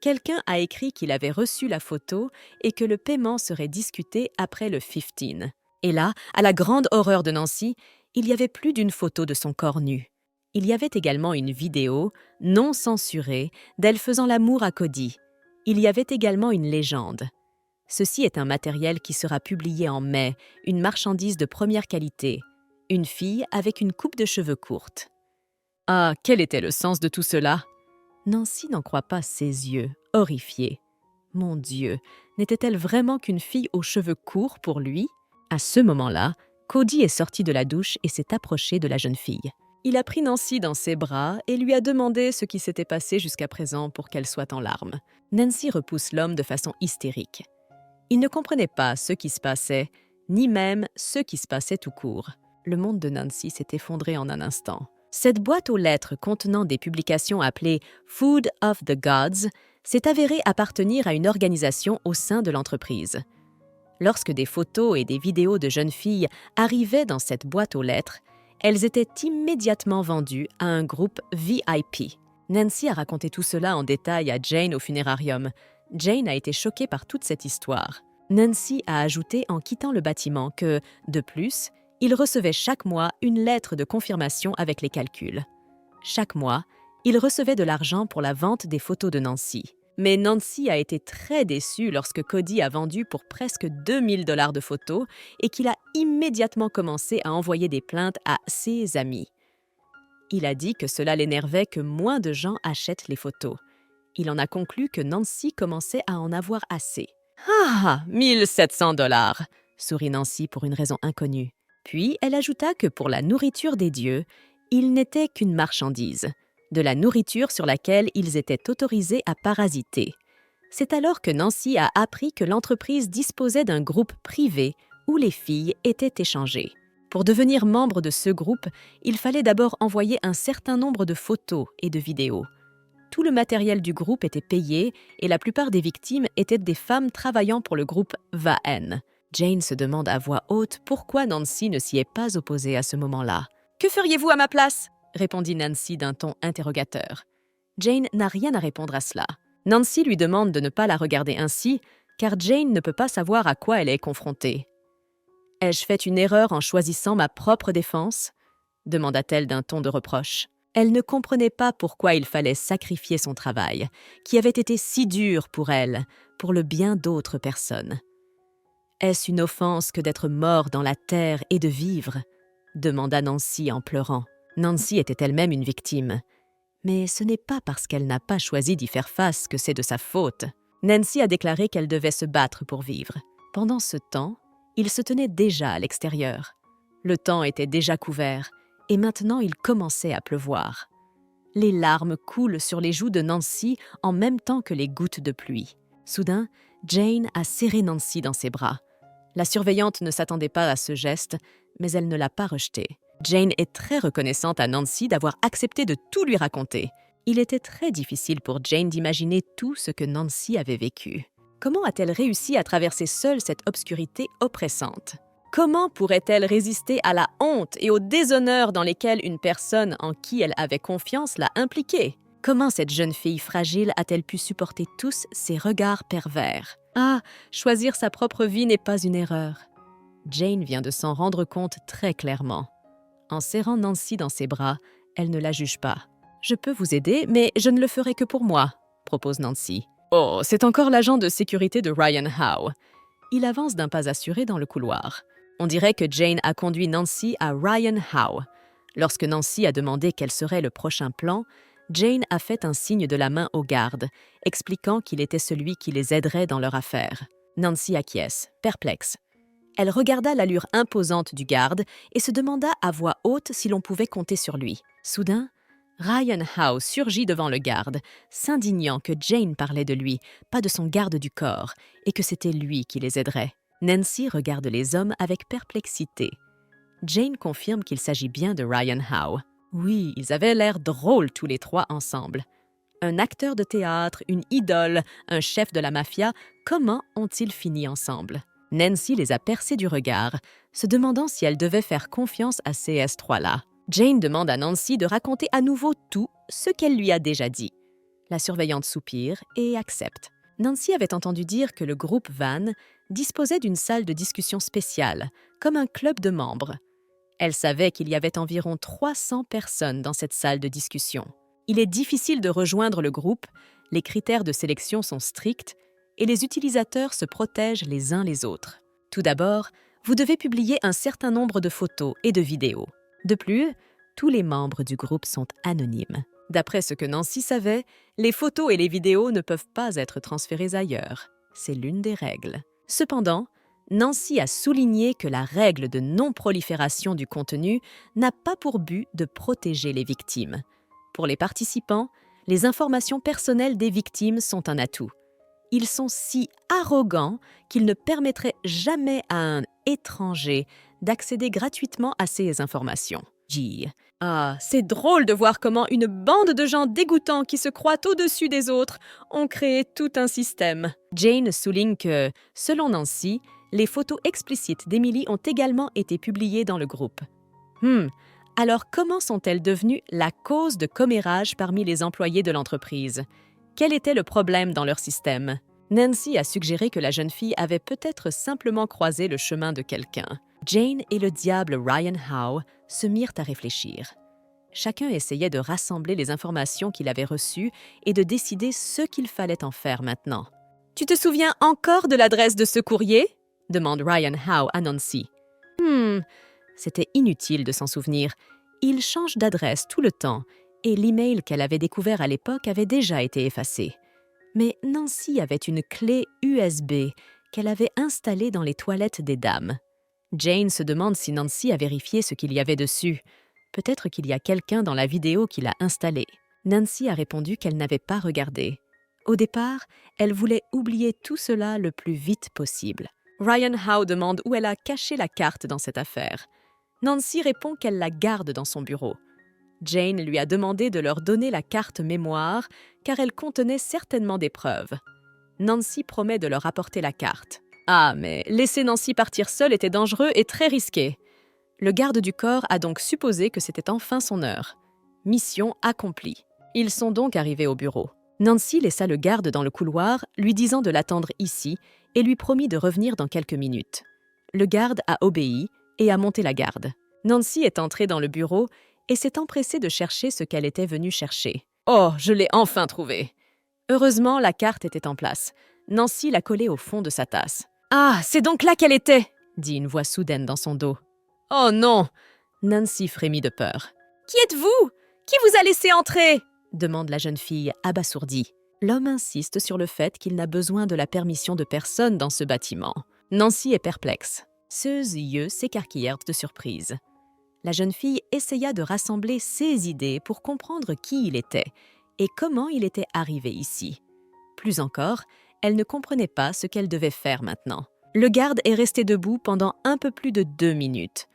Quelqu'un a écrit qu'il avait reçu la photo et que le paiement serait discuté après le 15. Et là, à la grande horreur de Nancy, il y avait plus d'une photo de son corps nu. Il y avait également une vidéo, non censurée, d'elle faisant l'amour à Cody. Il y avait également une légende. Ceci est un matériel qui sera publié en mai, une marchandise de première qualité. Une fille avec une coupe de cheveux courte. Ah, quel était le sens de tout cela? Nancy n'en croit pas ses yeux, horrifiée. Mon Dieu, n'était-elle vraiment qu'une fille aux cheveux courts pour lui? À ce moment-là, Cody est sorti de la douche et s'est approché de la jeune fille. Il a pris Nancy dans ses bras et lui a demandé ce qui s'était passé jusqu'à présent pour qu'elle soit en larmes. Nancy repousse l'homme de façon hystérique. Il ne comprenait pas ce qui se passait, ni même ce qui se passait tout court. Le monde de Nancy s'est effondré en un instant. Cette boîte aux lettres contenant des publications appelées Food of the Gods s'est avérée appartenir à une organisation au sein de l'entreprise. Lorsque des photos et des vidéos de jeunes filles arrivaient dans cette boîte aux lettres, elles étaient immédiatement vendues à un groupe VIP. Nancy a raconté tout cela en détail à Jane au funérarium. Jane a été choquée par toute cette histoire. Nancy a ajouté en quittant le bâtiment que, de plus, il recevait chaque mois une lettre de confirmation avec les calculs. Chaque mois, il recevait de l'argent pour la vente des photos de Nancy. Mais Nancy a été très déçue lorsque Cody a vendu pour presque 2000 $ de photos et qu'il a immédiatement commencé à envoyer des plaintes à ses amis. Il a dit que cela l'énervait que moins de gens achètent les photos. Il en a conclu que Nancy commençait à en avoir assez. « Ah, 1700 $, sourit Nancy pour une raison inconnue. Puis elle ajouta que pour la nourriture des dieux, il n'était qu'une marchandise, de la nourriture sur laquelle ils étaient autorisés à parasiter. C'est alors que Nancy a appris que l'entreprise disposait d'un groupe privé où les filles étaient échangées. Pour devenir membre de ce groupe, il fallait d'abord envoyer un certain nombre de photos et de vidéos. Tout le matériel du groupe était payé et la plupart des victimes étaient des femmes travaillant pour le groupe VAN. Jane se demande à voix haute pourquoi Nancy ne s'y est pas opposée à ce moment-là. « Que feriez-vous à ma place ?» répondit Nancy d'un ton interrogateur. Jane n'a rien à répondre à cela. Nancy lui demande de ne pas la regarder ainsi, car Jane ne peut pas savoir à quoi elle est confrontée. « Ai-je fait une erreur en choisissant ma propre défense ?» demanda-t-elle d'un ton de reproche. Elle ne comprenait pas pourquoi il fallait sacrifier son travail, qui avait été si dur pour elle, pour le bien d'autres personnes. « Est-ce une offense que d'être mort dans la terre et de vivre ?» demanda Nancy en pleurant. Nancy était elle-même une victime. Mais ce n'est pas parce qu'elle n'a pas choisi d'y faire face que c'est de sa faute. Nancy a déclaré qu'elle devait se battre pour vivre. Pendant ce temps, il se tenait déjà à l'extérieur. Le temps était déjà couvert, et maintenant il commençait à pleuvoir. Les larmes coulent sur les joues de Nancy en même temps que les gouttes de pluie. Soudain, Jane a serré Nancy dans ses bras. La surveillante ne s'attendait pas à ce geste, mais elle ne l'a pas rejeté. Jane est très reconnaissante à Nancy d'avoir accepté de tout lui raconter. Il était très difficile pour Jane d'imaginer tout ce que Nancy avait vécu. Comment a-t-elle réussi à traverser seule cette obscurité oppressante? Comment pourrait-elle résister à la honte et au déshonneur dans lesquels une personne en qui elle avait confiance l'a impliquée? Comment cette jeune fille fragile a-t-elle pu supporter tous ces regards pervers? Ah, choisir sa propre vie n'est pas une erreur. Jane vient de s'en rendre compte très clairement. En serrant Nancy dans ses bras, elle ne la juge pas. « Je peux vous aider, mais je ne le ferai que pour moi », propose Nancy. « Oh, c'est encore l'agent de sécurité de Ryan Howe. » Il avance d'un pas assuré dans le couloir. On dirait que Jane a conduit Nancy à Ryan Howe. Lorsque Nancy a demandé quel serait le prochain plan, Jane a fait un signe de la main au garde, expliquant qu'il était celui qui les aiderait dans leur affaire. Nancy acquiesce, perplexe. Elle regarda l'allure imposante du garde et se demanda à voix haute si l'on pouvait compter sur lui. Soudain, Ryan Howe surgit devant le garde, s'indignant que Jane parlait de lui, pas de son garde du corps, et que c'était lui qui les aiderait. Nancy regarde les hommes avec perplexité. Jane confirme qu'il s'agit bien de Ryan Howe. Oui, ils avaient l'air drôles tous les trois ensemble. Un acteur de théâtre, une idole, un chef de la mafia, comment ont-ils fini ensemble? Nancy les a percés du regard, se demandant si elle devait faire confiance à ces S3-là. Jane demande à Nancy de raconter à nouveau tout ce qu'elle lui a déjà dit. La surveillante soupire et accepte. Nancy avait entendu dire que le groupe Van disposait d'une salle de discussion spéciale, comme un club de membres. Elle savait qu'il y avait environ 300 personnes dans cette salle de discussion. Il est difficile de rejoindre le groupe, les critères de sélection sont stricts et les utilisateurs se protègent les uns les autres. Tout d'abord, vous devez publier un certain nombre de photos et de vidéos. De plus, tous les membres du groupe sont anonymes. D'après ce que Nancy savait, les photos et les vidéos ne peuvent pas être transférées ailleurs. C'est l'une des règles. Cependant, Nancy a souligné que la règle de non-prolifération du contenu n'a pas pour but de protéger les victimes. Pour les participants, les informations personnelles des victimes sont un atout. Ils sont si arrogants qu'ils ne permettraient jamais à un étranger d'accéder gratuitement à ces informations. Ah, c'est drôle de voir comment une bande de gens dégoûtants qui se croient au-dessus des autres ont créé tout un système. Jane souligne que, selon Nancy, les photos explicites d'Emily ont également été publiées dans le groupe. Alors comment sont-elles devenues la cause de commérage parmi les employés de l'entreprise? Quel était le problème dans leur système? Nancy a suggéré que la jeune fille avait peut-être simplement croisé le chemin de quelqu'un. Jane et le diable Ryan Howe se mirent à réfléchir. Chacun essayait de rassembler les informations qu'il avait reçues et de décider ce qu'il fallait en faire maintenant. « Tu te souviens encore de l'adresse de ce courrier ?» demande Ryan Howe à Nancy. C'était inutile de s'en souvenir. Il change d'adresse tout le temps et l'email qu'elle avait découvert à l'époque avait déjà été effacé. Mais Nancy avait une clé USB qu'elle avait installée dans les toilettes des dames. Jane se demande si Nancy a vérifié ce qu'il y avait dessus. Peut-être qu'il y a quelqu'un dans la vidéo qui l'a installée. Nancy a répondu qu'elle n'avait pas regardé. Au départ, elle voulait oublier tout cela le plus vite possible. Ryan Howe demande où elle a caché la carte dans cette affaire. Nancy répond qu'elle la garde dans son bureau. Jane lui a demandé de leur donner la carte mémoire car elle contenait certainement des preuves. Nancy promet de leur apporter la carte. Ah, mais laisser Nancy partir seule était dangereux et très risqué. Le garde du corps a donc supposé que c'était enfin son heure. Mission accomplie. Ils sont donc arrivés au bureau. Nancy laissa le garde dans le couloir, lui disant de l'attendre ici et lui promit de revenir dans quelques minutes. Le garde a obéi et a monté la garde. Nancy est entrée dans le bureau et s'est empressée de chercher ce qu'elle était venue chercher. Oh, je l'ai enfin trouvée! Heureusement, la carte était en place. Nancy l'a collée au fond de sa tasse. « Ah, c'est donc là qu'elle était !» dit une voix soudaine dans son dos. « Oh non !» Nancy frémit de peur. « Qui êtes-vous? Qui vous a laissé entrer ?» demande la jeune fille, abasourdie. L'homme insiste sur le fait qu'il n'a besoin de la permission de personne dans ce bâtiment. Nancy est perplexe. Ses yeux s'écarquillèrent de surprise. La jeune fille essaya de rassembler ses idées pour comprendre qui il était et comment il était arrivé ici. Plus encore, elle ne comprenait pas ce qu'elle devait faire maintenant. Le garde est resté debout pendant un peu plus de 2 minutes.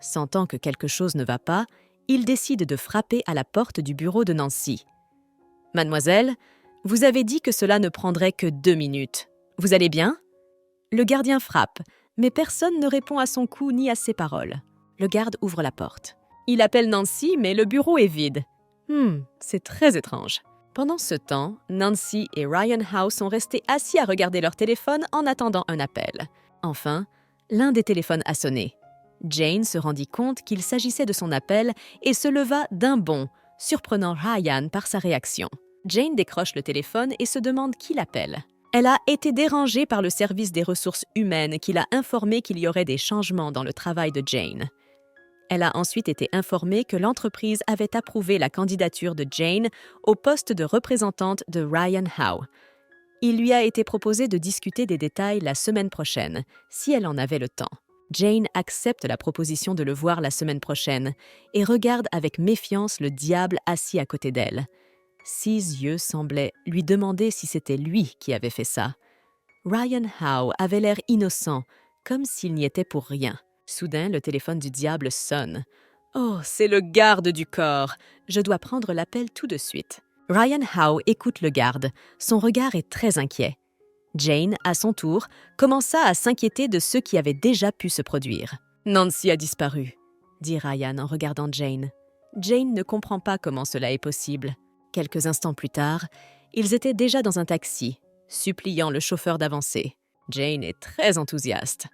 Sentant que quelque chose ne va pas, il décide de frapper à la porte du bureau de Nancy. « Mademoiselle, vous avez dit que cela ne prendrait que 2 minutes. Vous allez bien ?» Le gardien frappe, mais personne ne répond à son coup ni à ses paroles. Le garde ouvre la porte. Il appelle Nancy, mais le bureau est vide. C'est très étrange. Pendant ce temps, Nancy et Ryan Howe sont restés assis à regarder leur téléphone en attendant un appel. Enfin, l'un des téléphones a sonné. Jane se rendit compte qu'il s'agissait de son appel et se leva d'un bond, surprenant Ryan par sa réaction. Jane décroche le téléphone et se demande qui l'appelle. Elle a été dérangée par le service des ressources humaines qui l'a informée qu'il y aurait des changements dans le travail de Jane. Elle a ensuite été informée que l'entreprise avait approuvé la candidature de Jane au poste de représentante de Ryan Howe. Il lui a été proposé de discuter des détails la semaine prochaine, si elle en avait le temps. Jane accepte la proposition de le voir la semaine prochaine et regarde avec méfiance le diable assis à côté d'elle. Ses yeux semblaient lui demander si c'était lui qui avait fait ça. Ryan Howe avait l'air innocent, comme s'il n'y était pour rien. Soudain, le téléphone du diable sonne. Oh, c'est le garde du corps. Je dois prendre l'appel tout de suite. Ryan Howe écoute le garde. Son regard est très inquiet. Jane, à son tour, commença à s'inquiéter de ce qui avait déjà pu se produire. Nancy a disparu, dit Ryan en regardant Jane. Jane ne comprend pas comment cela est possible. Quelques instants plus tard, ils étaient déjà dans un taxi, suppliant le chauffeur d'avancer. Jane est très enthousiaste.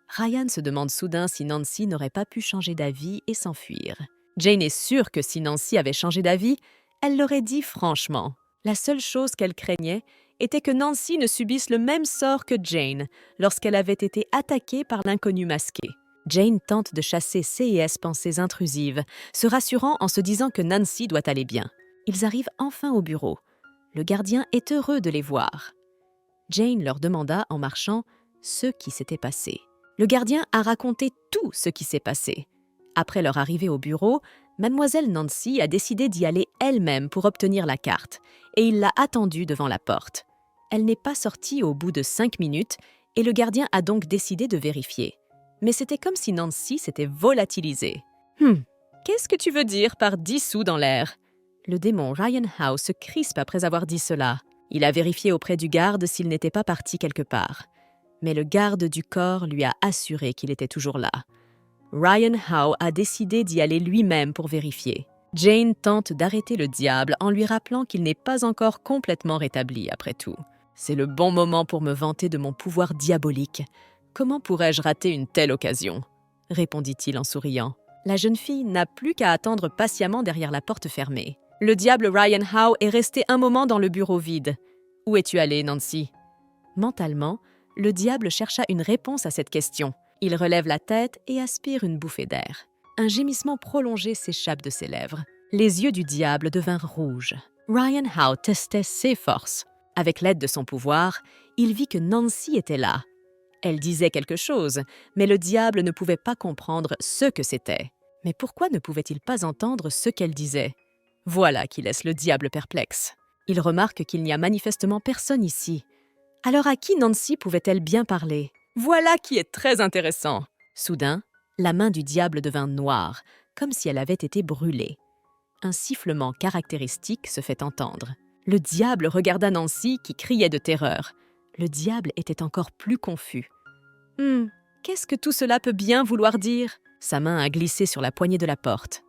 Ryan se demande soudain si Nancy n'aurait pas pu changer d'avis et s'enfuir. Jane est sûre que si Nancy avait changé d'avis, elle l'aurait dit franchement. La seule chose qu'elle craignait était que Nancy ne subisse le même sort que Jane lorsqu'elle avait été attaquée par l'inconnu masqué. Jane tente de chasser ces pensées intrusives, se rassurant en se disant que Nancy doit aller bien. Ils arrivent enfin au bureau. Le gardien est heureux de les voir. Jane leur demanda en marchant ce qui s'était passé. Le gardien a raconté tout ce qui s'est passé. Après leur arrivée au bureau, Mademoiselle Nancy a décidé d'y aller elle-même pour obtenir la carte, et il l'a attendue devant la porte. Elle n'est pas sortie au bout de 5 minutes, et le gardien a donc décidé de vérifier. Mais c'était comme si Nancy s'était volatilisée. Qu'est-ce que tu veux dire par 10 sous dans l'air? Le démon Ryan Howe se crispe après avoir dit cela. Il a vérifié auprès du garde s'il n'était pas parti quelque part. Mais le garde du corps lui a assuré qu'il était toujours là. Ryan Howe a décidé d'y aller lui-même pour vérifier. Jane tente d'arrêter le diable en lui rappelant qu'il n'est pas encore complètement rétabli après tout. C'est le bon moment pour me vanter de mon pouvoir diabolique. Comment pourrais-je rater une telle occasion? Répondit-il en souriant. La jeune fille n'a plus qu'à attendre patiemment derrière la porte fermée. Le diable Ryan Howe est resté un moment dans le bureau vide. Où es-tu allée, Nancy? Mentalement, le diable chercha une réponse à cette question. Il relève la tête et aspire une bouffée d'air. Un gémissement prolongé s'échappe de ses lèvres. Les yeux du diable devinrent rouges. Ryan Howe testait ses forces. Avec l'aide de son pouvoir, il vit que Nancy était là. Elle disait quelque chose, mais le diable ne pouvait pas comprendre ce que c'était. Mais pourquoi ne pouvait-il pas entendre ce qu'elle disait? Voilà qui laisse le diable perplexe. Il remarque qu'il n'y a manifestement personne ici. Alors à qui Nancy pouvait-elle bien parler? Voilà qui est très intéressant. Soudain, la main du diable devint noire, comme si elle avait été brûlée. Un sifflement caractéristique se fait entendre. Le diable regarda Nancy qui criait de terreur. Le diable était encore plus confus. Qu'est-ce que tout cela peut bien vouloir dire? Sa main a glissé sur la poignée de la porte.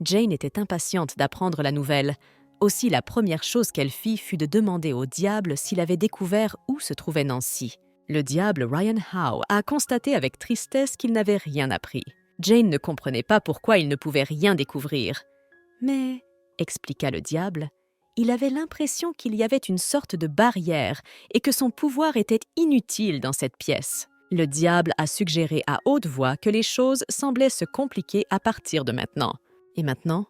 Jane était impatiente d'apprendre la nouvelle. Aussi, la première chose qu'elle fit fut de demander au diable s'il avait découvert où se trouvait Nancy. Le diable Ryan Howe a constaté avec tristesse qu'il n'avait rien appris. Jane ne comprenait pas pourquoi il ne pouvait rien découvrir. Mais, expliqua le diable, il avait l'impression qu'il y avait une sorte de barrière et que son pouvoir était inutile dans cette pièce. Le diable a suggéré à haute voix que les choses semblaient se compliquer à partir de maintenant. Et maintenant,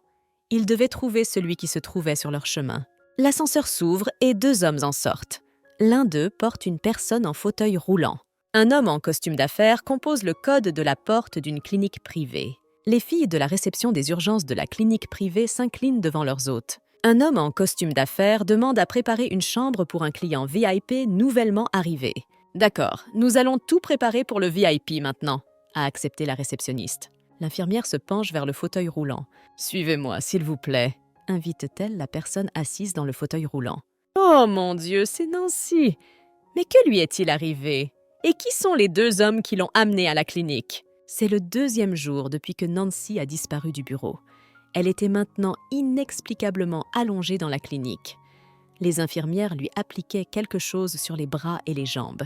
ils devaient trouver celui qui se trouvait sur leur chemin. L'ascenseur s'ouvre et 2 hommes en sortent. L'un d'eux porte une personne en fauteuil roulant. Un homme en costume d'affaires compose le code de la porte d'une clinique privée. Les filles de la réception des urgences de la clinique privée s'inclinent devant leurs hôtes. Un homme en costume d'affaires demande à préparer une chambre pour un client VIP nouvellement arrivé. « D'accord, nous allons tout préparer pour le VIP maintenant », a accepté la réceptionniste. L'infirmière se penche vers le fauteuil roulant. « Suivez-moi, s'il vous plaît », invite-t-elle la personne assise dans le fauteuil roulant. « Oh mon Dieu, c'est Nancy! Mais que lui est-il arrivé? Et qui sont les 2 hommes qui l'ont amenée à la clinique? » C'est le 2e jour depuis que Nancy a disparu du bureau. Elle était maintenant inexplicablement allongée dans la clinique. Les infirmières lui appliquaient quelque chose sur les bras et les jambes.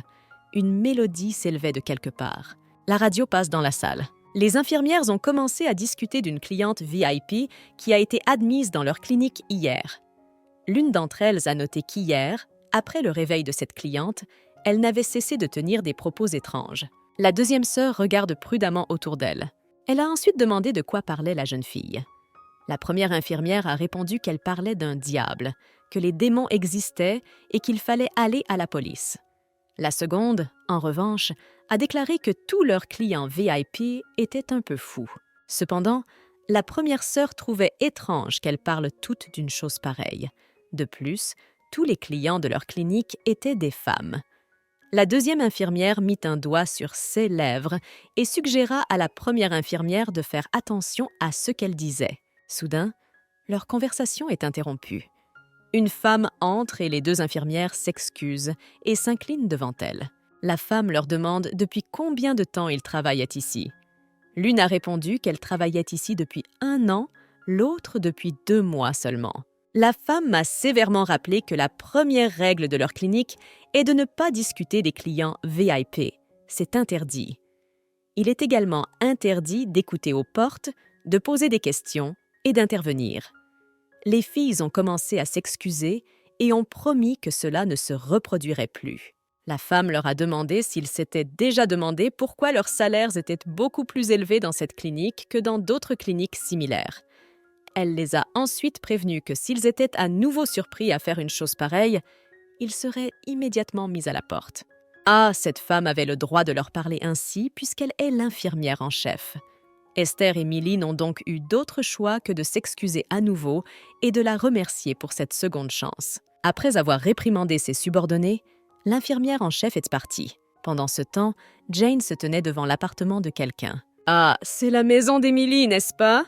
Une mélodie s'élevait de quelque part. La radio passe dans la salle. Les infirmières ont commencé à discuter d'une cliente VIP qui a été admise dans leur clinique hier. L'une d'entre elles a noté qu'hier, après le réveil de cette cliente, elle n'avait cessé de tenir des propos étranges. La 2e sœur regarde prudemment autour d'elle. Elle a ensuite demandé de quoi parlait la jeune fille. La première infirmière a répondu qu'elle parlait d'un diable, que les démons existaient et qu'il fallait aller à la police. La seconde, en revanche, a déclaré que tous leurs clients VIP étaient un peu fous. Cependant, la première sœur trouvait étrange qu'elles parlent toutes d'une chose pareille. De plus, tous les clients de leur clinique étaient des femmes. La deuxième infirmière mit un doigt sur ses lèvres et suggéra à la première infirmière de faire attention à ce qu'elle disait. Soudain, leur conversation est interrompue. Une femme entre et les deux infirmières s'excusent et s'inclinent devant elle. La femme leur demande depuis combien de temps ils travaillent ici. L'une a répondu qu'elle travaillait ici depuis 1 an, l'autre depuis 2 mois seulement. La femme m'a sévèrement rappelé que la première règle de leur clinique est de ne pas discuter des clients VIP. C'est interdit. Il est également interdit d'écouter aux portes, de poser des questions et d'intervenir. Les filles ont commencé à s'excuser et ont promis que cela ne se reproduirait plus. La femme leur a demandé s'ils s'étaient déjà demandé pourquoi leurs salaires étaient beaucoup plus élevés dans cette clinique que dans d'autres cliniques similaires. Elle les a ensuite prévenus que s'ils étaient à nouveau surpris à faire une chose pareille, ils seraient immédiatement mis à la porte. Ah, cette femme avait le droit de leur parler ainsi puisqu'elle est l'infirmière en chef. Esther et Millie n'ont donc eu d'autre choix que de s'excuser à nouveau et de la remercier pour cette seconde chance. Après avoir réprimandé ses subordonnés, l'infirmière en chef est partie. Pendant ce temps, Jane se tenait devant l'appartement de quelqu'un. « Ah, c'est la maison d'Emily, n'est-ce pas ?»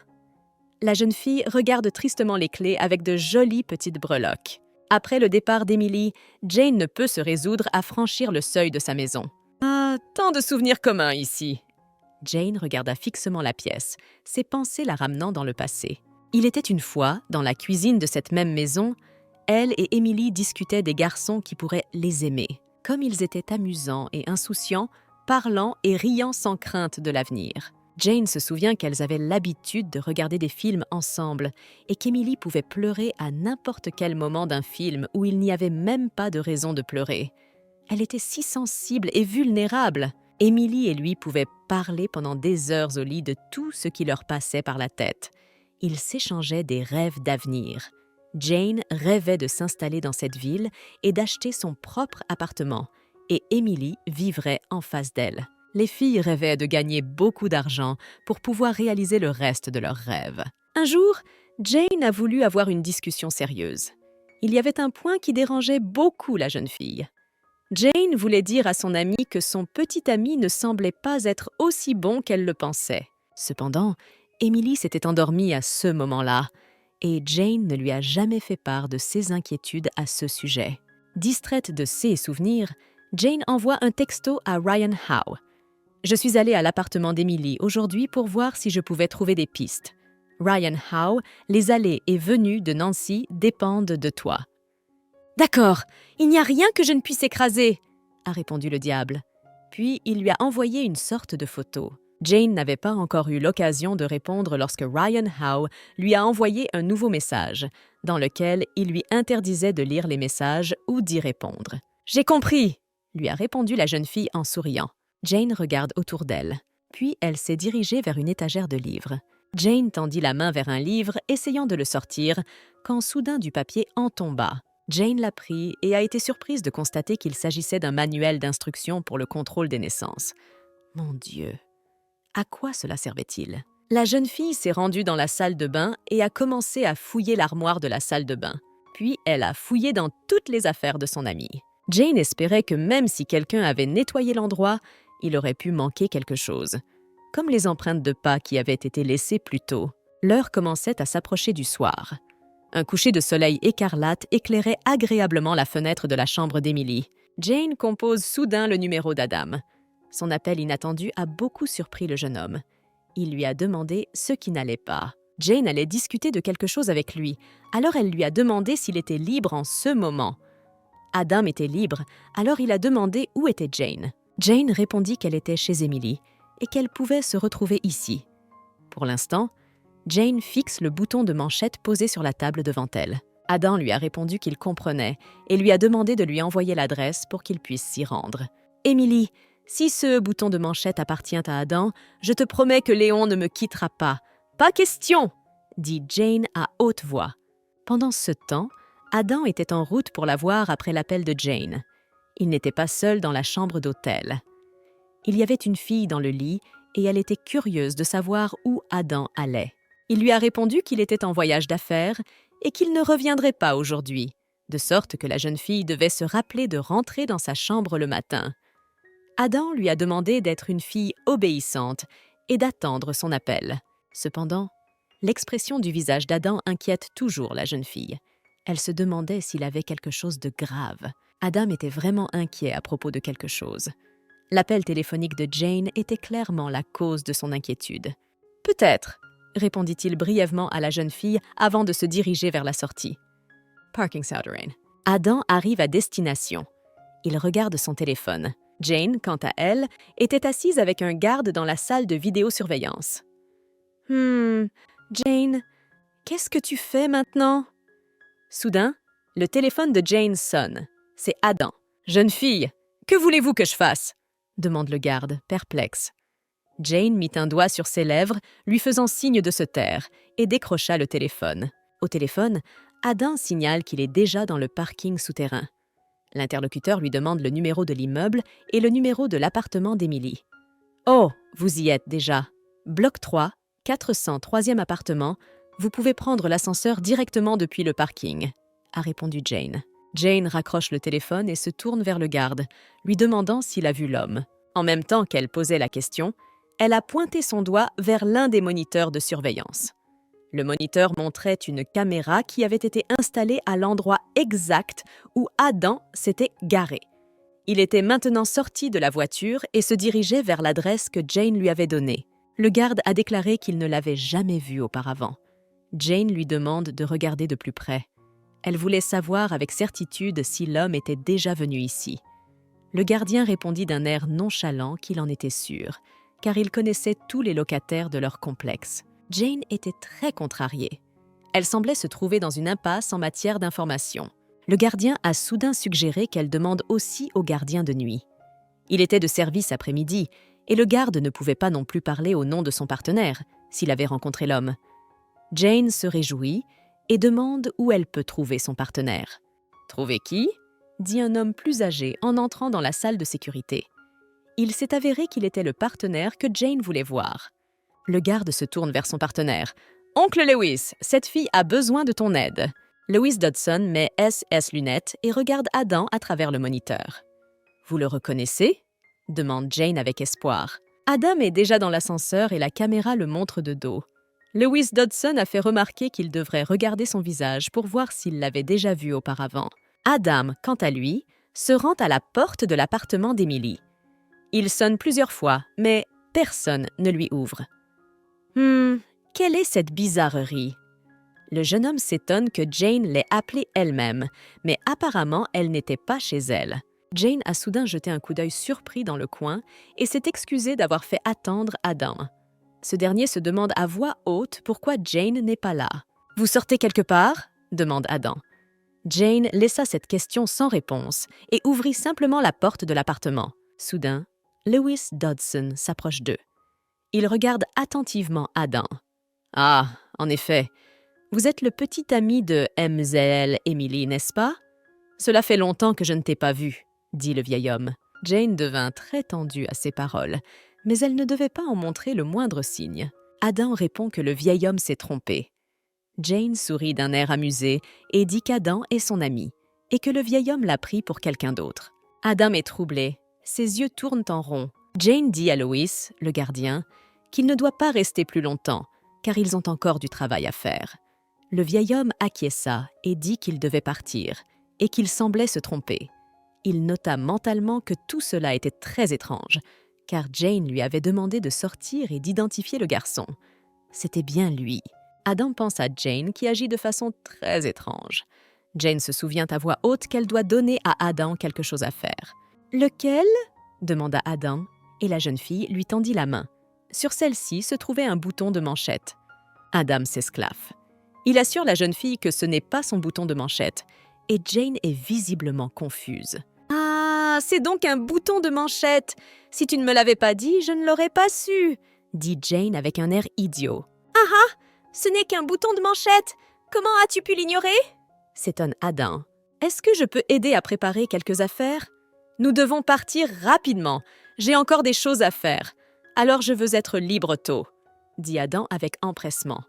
La jeune fille regarde tristement les clés avec de jolies petites breloques. Après le départ d'Emily, Jane ne peut se résoudre à franchir le seuil de sa maison. « Ah, tant de souvenirs communs ici !» Jane regarda fixement la pièce, ses pensées la ramenant dans le passé. Il était une fois, dans la cuisine de cette même maison, elle et Emily discutaient des garçons qui pourraient les aimer. Comme ils étaient amusants et insouciants, parlant et riant sans crainte de l'avenir. Jane se souvient qu'elles avaient l'habitude de regarder des films ensemble et qu'Emily pouvait pleurer à n'importe quel moment d'un film où il n'y avait même pas de raison de pleurer. Elle était si sensible et vulnérable. Emily et lui pouvaient parler pendant des heures au lit de tout ce qui leur passait par la tête. Ils s'échangeaient des rêves d'avenir. Jane rêvait de s'installer dans cette ville et d'acheter son propre appartement, et Emily vivrait en face d'elle. Les filles rêvaient de gagner beaucoup d'argent pour pouvoir réaliser le reste de leurs rêves. Un jour, Jane a voulu avoir une discussion sérieuse. Il y avait un point qui dérangeait beaucoup la jeune fille. Jane voulait dire à son amie que son petit ami ne semblait pas être aussi bon qu'elle le pensait. Cependant, Emily s'était endormie à ce moment-là, et Jane ne lui a jamais fait part de ses inquiétudes à ce sujet. Distraite de ses souvenirs, Jane envoie un texto à Ryan Howe. « Je suis allée à l'appartement d'Emily aujourd'hui pour voir si je pouvais trouver des pistes. Ryan Howe, les allées et venues de Nancy dépendent de toi. » « D'accord, il n'y a rien que je ne puisse écraser, » a répondu le diable. Puis il lui a envoyé une sorte de photo. Jane n'avait pas encore eu l'occasion de répondre lorsque Ryan Howe lui a envoyé un nouveau message, dans lequel il lui interdisait de lire les messages ou d'y répondre. « J'ai compris !» lui a répondu la jeune fille en souriant. Jane regarde autour d'elle. Puis elle s'est dirigée vers une étagère de livres. Jane tendit la main vers un livre, essayant de le sortir, quand soudain du papier en tomba. Jane l'a pris et a été surprise de constater qu'il s'agissait d'un manuel d'instructions pour le contrôle des naissances. Mon Dieu! À quoi cela servait-il? La jeune fille s'est rendue dans la salle de bain et a commencé à fouiller l'armoire de la salle de bain. Puis elle a fouillé dans toutes les affaires de son amie. Jane espérait que même si quelqu'un avait nettoyé l'endroit, il aurait pu manquer quelque chose. Comme les empreintes de pas qui avaient été laissées plus tôt. L'heure commençait à s'approcher du soir. Un coucher de soleil écarlate éclairait agréablement la fenêtre de la chambre d'Emily. Jane compose soudain le numéro d'Adam. Son appel inattendu a beaucoup surpris le jeune homme. Il lui a demandé ce qui n'allait pas. Jane allait discuter de quelque chose avec lui, alors elle lui a demandé s'il était libre en ce moment. Adam était libre, alors il a demandé où était Jane. Jane répondit qu'elle était chez Emily et qu'elle pouvait se retrouver ici. Pour l'instant, Jane fixe le bouton de manchette posé sur la table devant elle. Adam lui a répondu qu'il comprenait et lui a demandé de lui envoyer l'adresse pour qu'il puisse s'y rendre. « Emily, si ce bouton de manchette appartient à Adam, je te promets que Léon ne me quittera pas. Pas question !» dit Jane à haute voix. Pendant ce temps, Adam était en route pour la voir après l'appel de Jane. Il n'était pas seul dans la chambre d'hôtel. Il y avait une fille dans le lit et elle était curieuse de savoir où Adam allait. Il lui a répondu qu'il était en voyage d'affaires et qu'il ne reviendrait pas aujourd'hui. de sorte que la jeune fille devait se rappeler de rentrer dans sa chambre le matin. Adam lui a demandé d'être une fille obéissante et d'attendre son appel. Cependant, l'expression du visage d'Adam inquiète toujours la jeune fille. Elle se demandait s'il avait quelque chose de grave. Adam était vraiment inquiet à propos de quelque chose. L'appel téléphonique de Jane était clairement la cause de son inquiétude. « Peut-être », répondit-il brièvement à la jeune fille avant de se diriger vers la sortie. Parking Souterrain. Adam arrive à destination. Il regarde son téléphone. Jane, quant à elle, était assise avec un garde dans la salle de vidéosurveillance. « Jane, qu'est-ce que tu fais maintenant ?» Soudain, le téléphone de Jane sonne. C'est Adam. « Jeune fille, que voulez-vous que je fasse ?» demande le garde, perplexe. Jane mit un doigt sur ses lèvres, lui faisant signe de se taire, et décrocha le téléphone. Au téléphone, Adam signale qu'il est déjà dans le parking souterrain. L'interlocuteur lui demande le numéro de l'immeuble et le numéro de l'appartement d'Emily. « Oh, vous y êtes déjà. Bloc 3, 403e appartement. Vous pouvez prendre l'ascenseur directement depuis le parking, » a répondu Jane. Jane raccroche le téléphone et se tourne vers le garde, lui demandant s'il a vu l'homme. En même temps qu'elle posait la question, elle a pointé son doigt vers l'un des moniteurs de surveillance. Le moniteur montrait une caméra qui avait été installée à l'endroit exact où Adam s'était garé. Il était maintenant sorti de la voiture et se dirigeait vers l'adresse que Jane lui avait donnée. Le garde a déclaré qu'il ne l'avait jamais vu auparavant. Jane lui demande de regarder de plus près. Elle voulait savoir avec certitude si l'homme était déjà venu ici. Le gardien répondit d'un air nonchalant qu'il en était sûr, car il connaissait tous les locataires de leur complexe. Jane était très contrariée. Elle semblait se trouver dans une impasse en matière d'information. Le gardien a soudain suggéré qu'elle demande aussi au gardien de nuit. Il était de service après-midi, et le garde ne pouvait pas non plus parler au nom de son partenaire, s'il avait rencontré l'homme. Jane se réjouit et demande où elle peut trouver son partenaire. « Trouver qui ?» dit un homme plus âgé en entrant dans la salle de sécurité. Il s'est avéré qu'il était le partenaire que Jane voulait voir. Le garde se tourne vers son partenaire. « Oncle Lewis, cette fille a besoin de ton aide. » Lewis Dodson met SS lunettes et regarde Adam à travers le moniteur. « Vous le reconnaissez ?» demande Jane avec espoir. Adam est déjà dans l'ascenseur et la caméra le montre de dos. Lewis Dodson a fait remarquer qu'il devrait regarder son visage pour voir s'il l'avait déjà vu auparavant. Adam, quant à lui, se rend à la porte de l'appartement d'Emily. Il sonne plusieurs fois, mais personne ne lui ouvre. Quelle est cette bizarrerie? Le jeune homme s'étonne que Jane l'ait appelée elle-même, mais apparemment elle n'était pas chez elle. Jane a soudain jeté un coup d'œil surpris dans le coin et s'est excusée d'avoir fait attendre Adam. Ce dernier se demande à voix haute pourquoi Jane n'est pas là. « Vous sortez quelque part ?» demande Adam. Jane laissa cette question sans réponse et ouvrit simplement la porte de l'appartement. Soudain, Lewis Dodson s'approche d'eux. Il regarde attentivement Adam. « Ah, en effet, vous êtes le petit ami de Mlle Emily, n'est-ce pas? Cela fait longtemps que je ne t'ai pas vu, » dit le vieil homme. Jane devint très tendue à ces paroles, mais elle ne devait pas en montrer le moindre signe. Adam répond que le vieil homme s'est trompé. Jane sourit d'un air amusé et dit qu'Adam est son ami et que le vieil homme l'a pris pour quelqu'un d'autre. Adam est troublé, ses yeux tournent en rond. Jane dit à Lois, le gardien, qu'il ne doit pas rester plus longtemps, car ils ont encore du travail à faire. Le vieil homme acquiesça et dit qu'il devait partir, et qu'il semblait se tromper. Il nota mentalement que tout cela était très étrange, car Jane lui avait demandé de sortir et d'identifier le garçon. C'était bien lui. Adam pense à Jane qui agit de façon très étrange. Jane se souvient à voix haute qu'elle doit donner à Adam quelque chose à faire. « Lequel ?» demanda Adam, et la jeune fille lui tendit la main. Sur celle-ci se trouvait un bouton de manchette. Adam s'esclaffe. Il assure la jeune fille que ce n'est pas son bouton de manchette, et Jane est visiblement confuse. « Ah, c'est donc un bouton de manchette! Si tu ne me l'avais pas dit, je ne l'aurais pas su !» dit Jane avec un air idiot. « Ah ah! Ce n'est qu'un bouton de manchette! Comment as-tu pu l'ignorer ?» s'étonne Adam. « Est-ce que je peux aider à préparer quelques affaires? Nous devons partir rapidement. J'ai encore des choses à faire. Alors je veux être libre tôt, » dit Adam avec empressement.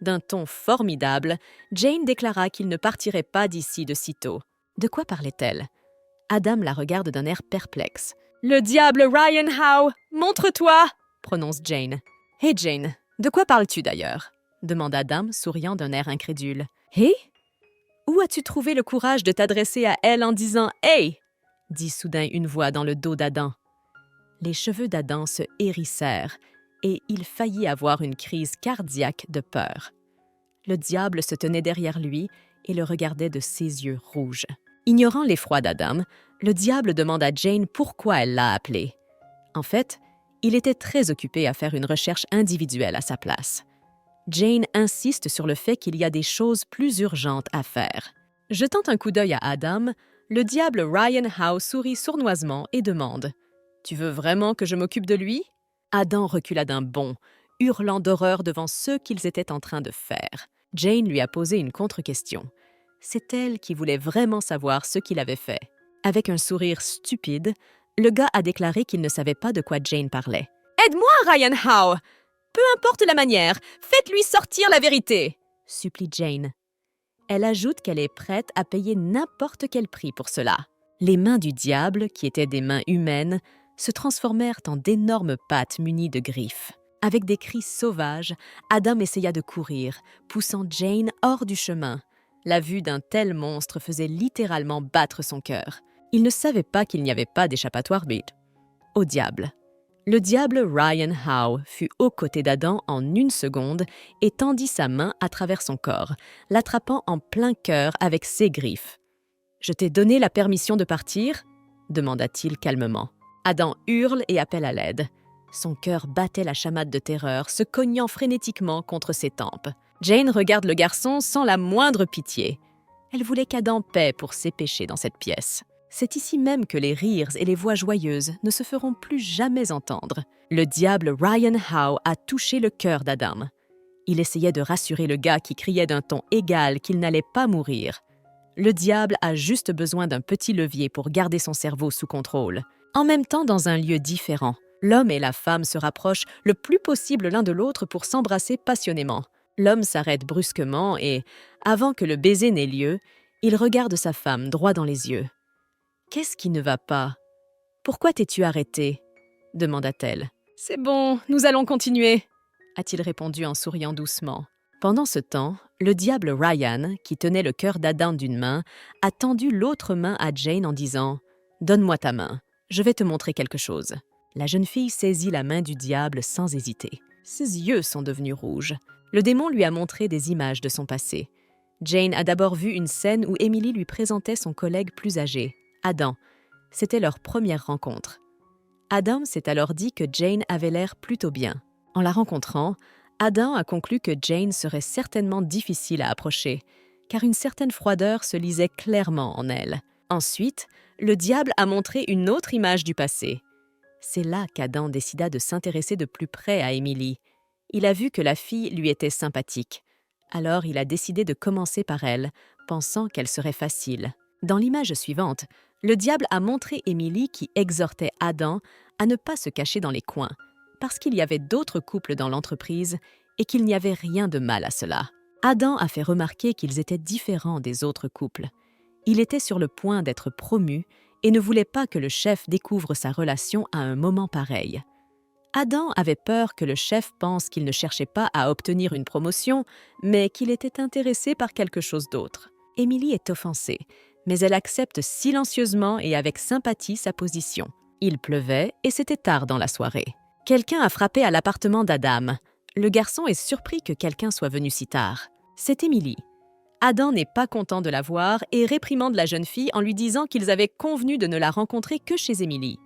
D'un ton formidable, Jane déclara qu'il ne partirait pas d'ici de sitôt. De quoi parlait-elle? Adam la regarde d'un air perplexe. « Le diable, Ryan Howe! Montre-toi » prononce Jane. « Hé Jane, de quoi parles-tu d'ailleurs » demande Adam, souriant d'un air incrédule. « Hé? Où as-tu trouvé le courage de t'adresser à elle en disant « Hey » dit soudain une voix dans le dos d'Adam. Les cheveux d'Adam se hérissèrent et il faillit avoir une crise cardiaque de peur. Le diable se tenait derrière lui et le regardait de ses yeux rouges. Ignorant l'effroi d'Adam, le diable demande à Jane pourquoi elle l'a appelé. En fait, il était très occupé à faire une recherche individuelle à sa place. Jane insiste sur le fait qu'il y a des choses plus urgentes à faire. Jetant un coup d'œil à Adam, le diable Ryan Howe sourit sournoisement et demande « Tu veux vraiment que je m'occupe de lui ?» Adam recula d'un bond, hurlant d'horreur devant ce qu'ils étaient en train de faire. Jane lui a posé une contre-question. C'est elle qui voulait vraiment savoir ce qu'il avait fait. Avec un sourire stupide, le gars a déclaré qu'il ne savait pas de quoi Jane parlait. « Aide-moi, Ryan Howe! Peu importe la manière, faites-lui sortir la vérité !» supplie Jane. Elle ajoute qu'elle est prête à payer n'importe quel prix pour cela. Les mains du diable, qui étaient des mains humaines, se transformèrent en d'énormes pattes munies de griffes. Avec des cris sauvages, Adam essaya de courir, poussant Jane hors du chemin. La vue d'un tel monstre faisait littéralement battre son cœur. Il ne savait pas qu'il n'y avait pas d'échappatoire bête. Au diable. Le diable Ryan Howe fut aux côtés d'Adam en une seconde et tendit sa main à travers son corps, l'attrapant en plein cœur avec ses griffes. « Je t'ai donné la permission de partir ?» demanda-t-il calmement. Adam hurle et appelle à l'aide. Son cœur battait la chamade de terreur, se cognant frénétiquement contre ses tempes. Jane regarde le garçon sans la moindre pitié. Elle voulait qu'Adam paie pour ses péchés dans cette pièce. C'est ici même que les rires et les voix joyeuses ne se feront plus jamais entendre. Le diable Ryan Howe a touché le cœur d'Adam. Il essayait de rassurer le gars qui criait d'un ton égal qu'il n'allait pas mourir. Le diable a juste besoin d'un petit levier pour garder son cerveau sous contrôle. En même temps, dans un lieu différent, l'homme et la femme se rapprochent le plus possible l'un de l'autre pour s'embrasser passionnément. L'homme s'arrête brusquement et, avant que le baiser n'ait lieu, il regarde sa femme droit dans les yeux. « Qu'est-ce qui ne va pas? Pourquoi t'es-tu arrêté ?» demanda-t-elle. « C'est bon, nous allons continuer, » a-t-il répondu en souriant doucement. Pendant ce temps, le diable Ryan, qui tenait le cœur d'Adam d'une main, a tendu l'autre main à Jane en disant « Donne-moi ta main, je vais te montrer quelque chose. » La jeune fille saisit la main du diable sans hésiter. Ses yeux sont devenus rouges. Le démon lui a montré des images de son passé. Jane a d'abord vu une scène où Emily lui présentait son collègue plus âgé, Adam. C'était leur première rencontre. Adam s'est alors dit que Jane avait l'air plutôt bien. En la rencontrant, Adam a conclu que Jane serait certainement difficile à approcher, car une certaine froideur se lisait clairement en elle. Ensuite, le diable a montré une autre image du passé. C'est là qu'Adam décida de s'intéresser de plus près à Emily. Il a vu que la fille lui était sympathique. Alors il a décidé de commencer par elle, pensant qu'elle serait facile. Dans l'image suivante, le diable a montré Emily qui exhortait Adam à ne pas se cacher dans les coins, parce qu'il y avait d'autres couples dans l'entreprise et qu'il n'y avait rien de mal à cela. Adam a fait remarquer qu'ils étaient différents des autres couples. Il était sur le point d'être promu et ne voulait pas que le chef découvre sa relation à un moment pareil. Adam avait peur que le chef pense qu'il ne cherchait pas à obtenir une promotion, mais qu'il était intéressé par quelque chose d'autre. Emily est offensée, mais elle accepte silencieusement et avec sympathie sa position. Il pleuvait et c'était tard dans la soirée. Quelqu'un a frappé à l'appartement d'Adam. Le garçon est surpris que quelqu'un soit venu si tard. C'est Emily. Adam n'est pas content de la voir et réprimande la jeune fille en lui disant qu'ils avaient convenu de ne la rencontrer que chez Emily.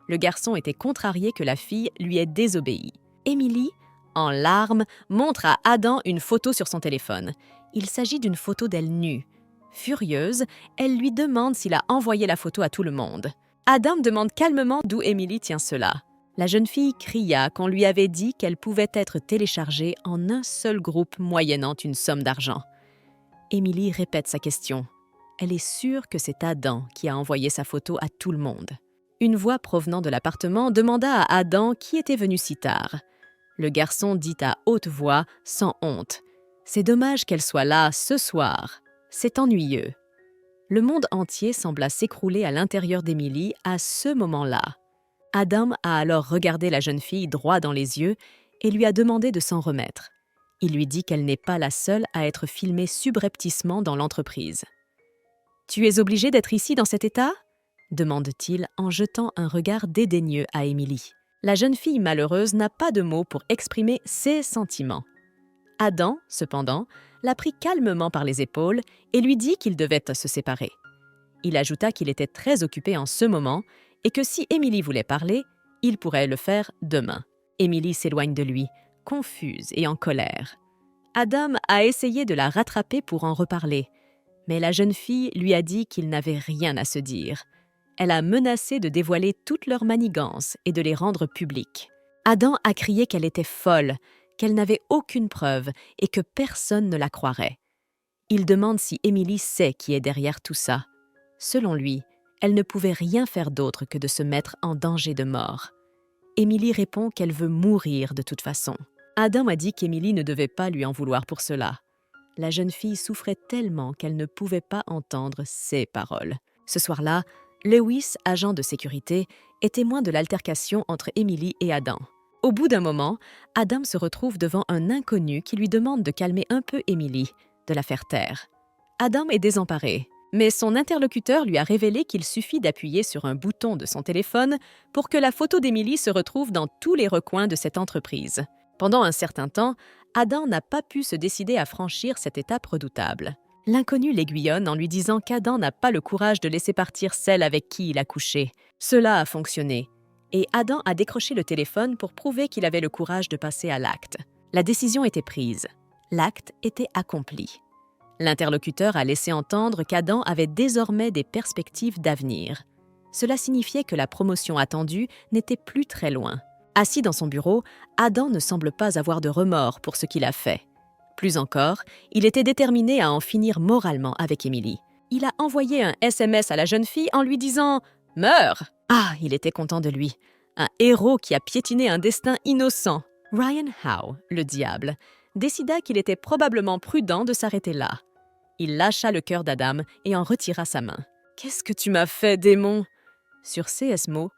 Le garçon était contrarié que la fille lui ait désobéi. Emily, en larmes, montre à Adam une photo sur son téléphone. Il s'agit d'une photo d'elle nue. Furieuse, elle lui demande s'il a envoyé la photo à tout le monde. Adam demande calmement d'où Emily tient cela. La jeune fille cria qu'on lui avait dit qu'elle pouvait être téléchargée en un seul groupe moyennant une somme d'argent. Emily répète sa question. Elle est sûre que c'est Adam qui a envoyé sa photo à tout le monde. Une voix provenant de l'appartement demanda à Adam qui était venu si tard. Le garçon dit à haute voix, sans honte, « C'est dommage qu'elle soit là ce soir. C'est ennuyeux. Le monde entier sembla s'écrouler à l'intérieur d'Emily à ce moment-là. Adam a alors regardé la jeune fille droit dans les yeux et lui a demandé de s'en remettre. Il lui dit qu'elle n'est pas la seule à être filmée subrepticement dans l'entreprise. « Tu es obligée d'être ici dans cet état ?» demande-t-il en jetant un regard dédaigneux à Emily. La jeune fille malheureuse n'a pas de mots pour exprimer ses sentiments. Adam, cependant, l'a pris calmement par les épaules et lui dit qu'il devait se séparer. Il ajouta qu'il était très occupé en ce moment et que si Emily voulait parler, il pourrait le faire demain. Emily s'éloigne de lui, confuse et en colère. Adam a essayé de la rattraper pour en reparler, mais la jeune fille lui a dit qu'il n'avait rien à se dire. Elle a menacé de dévoiler toutes leurs manigances et de les rendre publiques. Adam a crié qu'elle était folle, qu'elle n'avait aucune preuve et que personne ne la croirait. Il demande si Emily sait qui est derrière tout ça. Selon lui, elle ne pouvait rien faire d'autre que de se mettre en danger de mort. Emily répond qu'elle veut mourir de toute façon. Adam a dit qu'Emily ne devait pas lui en vouloir pour cela. La jeune fille souffrait tellement qu'elle ne pouvait pas entendre ses paroles. Ce soir-là, Lewis, agent de sécurité, est témoin de l'altercation entre Emily et Adam. Au bout d'un moment, Adam se retrouve devant un inconnu qui lui demande de calmer un peu Emily, de la faire taire. Adam est désemparé, mais son interlocuteur lui a révélé qu'il suffit d'appuyer sur un bouton de son téléphone pour que la photo d'Emily se retrouve dans tous les recoins de cette entreprise. Pendant un certain temps, Adam n'a pas pu se décider à franchir cette étape redoutable. L'inconnu l'aiguillonne en lui disant qu'Adam n'a pas le courage de laisser partir celle avec qui il a couché. Cela a fonctionné, et Adam a décroché le téléphone pour prouver qu'il avait le courage de passer à l'acte. La décision était prise. L'acte était accompli. L'interlocuteur a laissé entendre qu'Adam avait désormais des perspectives d'avenir. Cela signifiait que la promotion attendue n'était plus très loin. Assis dans son bureau, Adam ne semble pas avoir de remords pour ce qu'il a fait. Plus encore, il était déterminé à en finir moralement avec Emily. Il a envoyé un SMS à la jeune fille en lui disant « Meurs !» Ah, il était content de lui. Un héros qui a piétiné un destin innocent. Ryan Howe, le diable, décida qu'il était probablement prudent de s'arrêter là. Il lâcha le cœur d'Adam et en retira sa main. « Qu'est-ce que tu m'as fait, démon ?» Sur ces mots,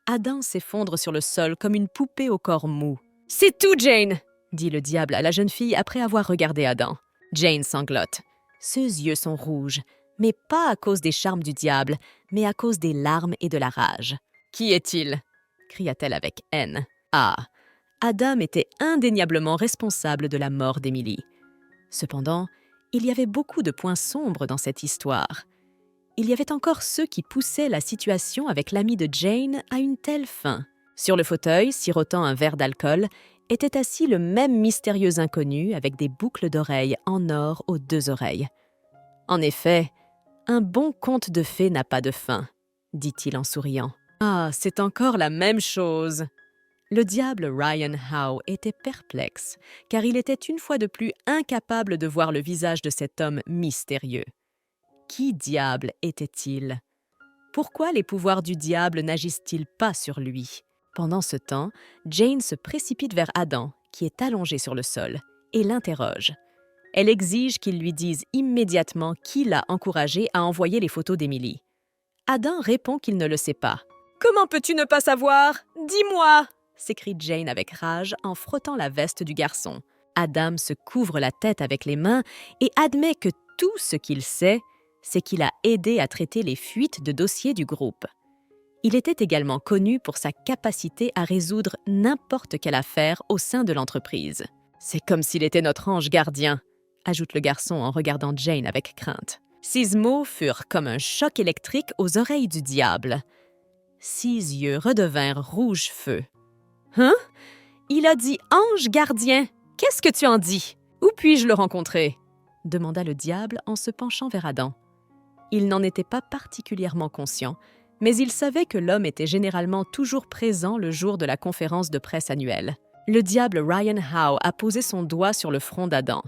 Adam s'effondre sur le sol comme une poupée au corps mou. « C'est tout, Jane !» dit le diable à la jeune fille après avoir regardé Adam. Jane sanglote. Ses yeux sont rouges, mais pas à cause des charmes du diable, mais à cause des larmes et de la rage. « Qui est-il » cria-t-elle avec haine. Ah, Adam était indéniablement responsable de la mort d'Emily. Cependant, il y avait beaucoup de points sombres dans cette histoire. Il y avait encore ceux qui poussaient la situation avec l'ami de Jane à une telle fin. Sur le fauteuil, sirotant un verre d'alcool, était assis le même mystérieux inconnu avec des boucles d'oreilles en or aux 2 oreilles. « En effet, un bon conte de fées n'a pas de fin, » dit-il en souriant. « Ah, c'est encore la même chose !» Le diable Ryan Howe était perplexe, car il était une fois de plus incapable de voir le visage de cet homme mystérieux. Qui diable était-il? Pourquoi les pouvoirs du diable n'agissent-ils pas sur lui? Pendant ce temps, Jane se précipite vers Adam, qui est allongé sur le sol, et l'interroge. Elle exige qu'il lui dise immédiatement qui l'a encouragé à envoyer les photos d'Emily. Adam répond qu'il ne le sait pas. « Comment peux-tu ne pas savoir? Dis-moi !» s'écrie Jane avec rage en frottant la veste du garçon. Adam se couvre la tête avec les mains et admet que tout ce qu'il sait, c'est qu'il a aidé à traiter les fuites de dossiers du groupe. Il était également connu pour sa capacité à résoudre n'importe quelle affaire au sein de l'entreprise. « C'est comme s'il était notre ange gardien », ajoute le garçon en regardant Jane avec crainte. Ces mots furent comme un choc électrique aux oreilles du diable. Ses yeux redevinrent rouge feu. « Hein? Il a dit ange gardien. Qu'est-ce que tu en dis? Où puis-je le rencontrer? » demanda le diable en se penchant vers Adam. Il n'en était pas particulièrement conscient, mais il savait que l'homme était généralement toujours présent le jour de la conférence de presse annuelle. Le diable Ryan Howe a posé son doigt sur le front d'Adam.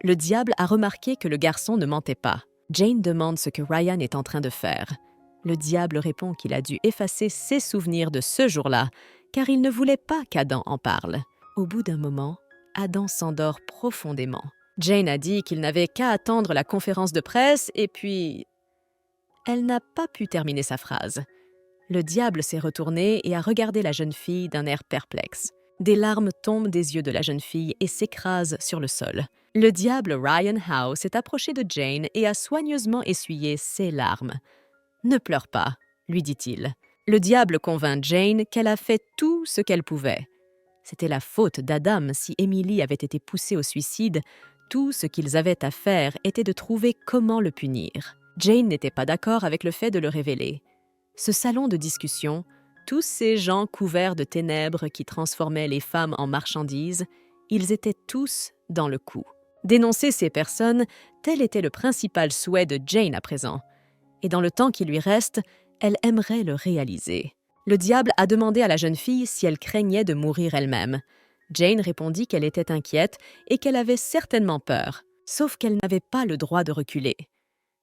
Le diable a remarqué que le garçon ne mentait pas. Jane demande ce que Ryan est en train de faire. Le diable répond qu'il a dû effacer ses souvenirs de ce jour-là, car il ne voulait pas qu'Adam en parle. Au bout d'un moment, Adam s'endort profondément. Jane a dit qu'il n'avait qu'à attendre la conférence de presse et puis... Elle n'a pas pu terminer sa phrase. Le diable s'est retourné et a regardé la jeune fille d'un air perplexe. Des larmes tombent des yeux de la jeune fille et s'écrasent sur le sol. Le diable Ryan Howe s'est approché de Jane et a soigneusement essuyé ses larmes. « Ne pleure pas », lui dit-il. Le diable convainc Jane qu'elle a fait tout ce qu'elle pouvait. C'était la faute d'Adam si Emily avait été poussée au suicide. Tout ce qu'ils avaient à faire était de trouver comment le punir. Jane n'était pas d'accord avec le fait de le révéler. Ce salon de discussion, tous ces gens couverts de ténèbres qui transformaient les femmes en marchandises, ils étaient tous dans le coup. Dénoncer ces personnes, tel était le principal souhait de Jane à présent. Et dans le temps qui lui reste, elle aimerait le réaliser. Le diable a demandé à la jeune fille si elle craignait de mourir elle-même. Jane répondit qu'elle était inquiète et qu'elle avait certainement peur, sauf qu'elle n'avait pas le droit de reculer.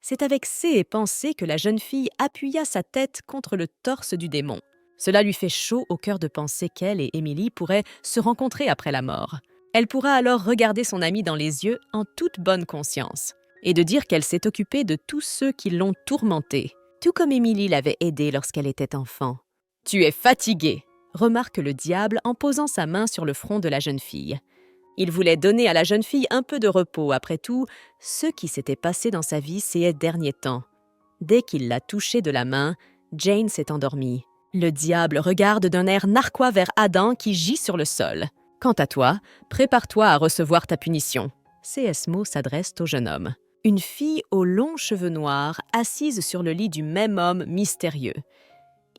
C'est avec ces pensées que la jeune fille appuya sa tête contre le torse du démon. Cela lui fait chaud au cœur de penser qu'elle et Emily pourraient se rencontrer après la mort. Elle pourra alors regarder son amie dans les yeux en toute bonne conscience et de dire qu'elle s'est occupée de tous ceux qui l'ont tourmentée, tout comme Emily l'avait aidée lorsqu'elle était enfant. « Tu es fatiguée », remarque le diable en posant sa main sur le front de la jeune fille. Il voulait donner à la jeune fille un peu de repos, après tout, ce qui s'était passé dans sa vie ces derniers temps. Dès qu'il l'a touchée de la main, Jane s'est endormie. Le diable regarde d'un air narquois vers Adam qui gît sur le sol. « Quant à toi, prépare-toi à recevoir ta punition. » C.S. Mo s'adresse au jeune homme. Une fille aux longs cheveux noirs, assise sur le lit du même homme mystérieux.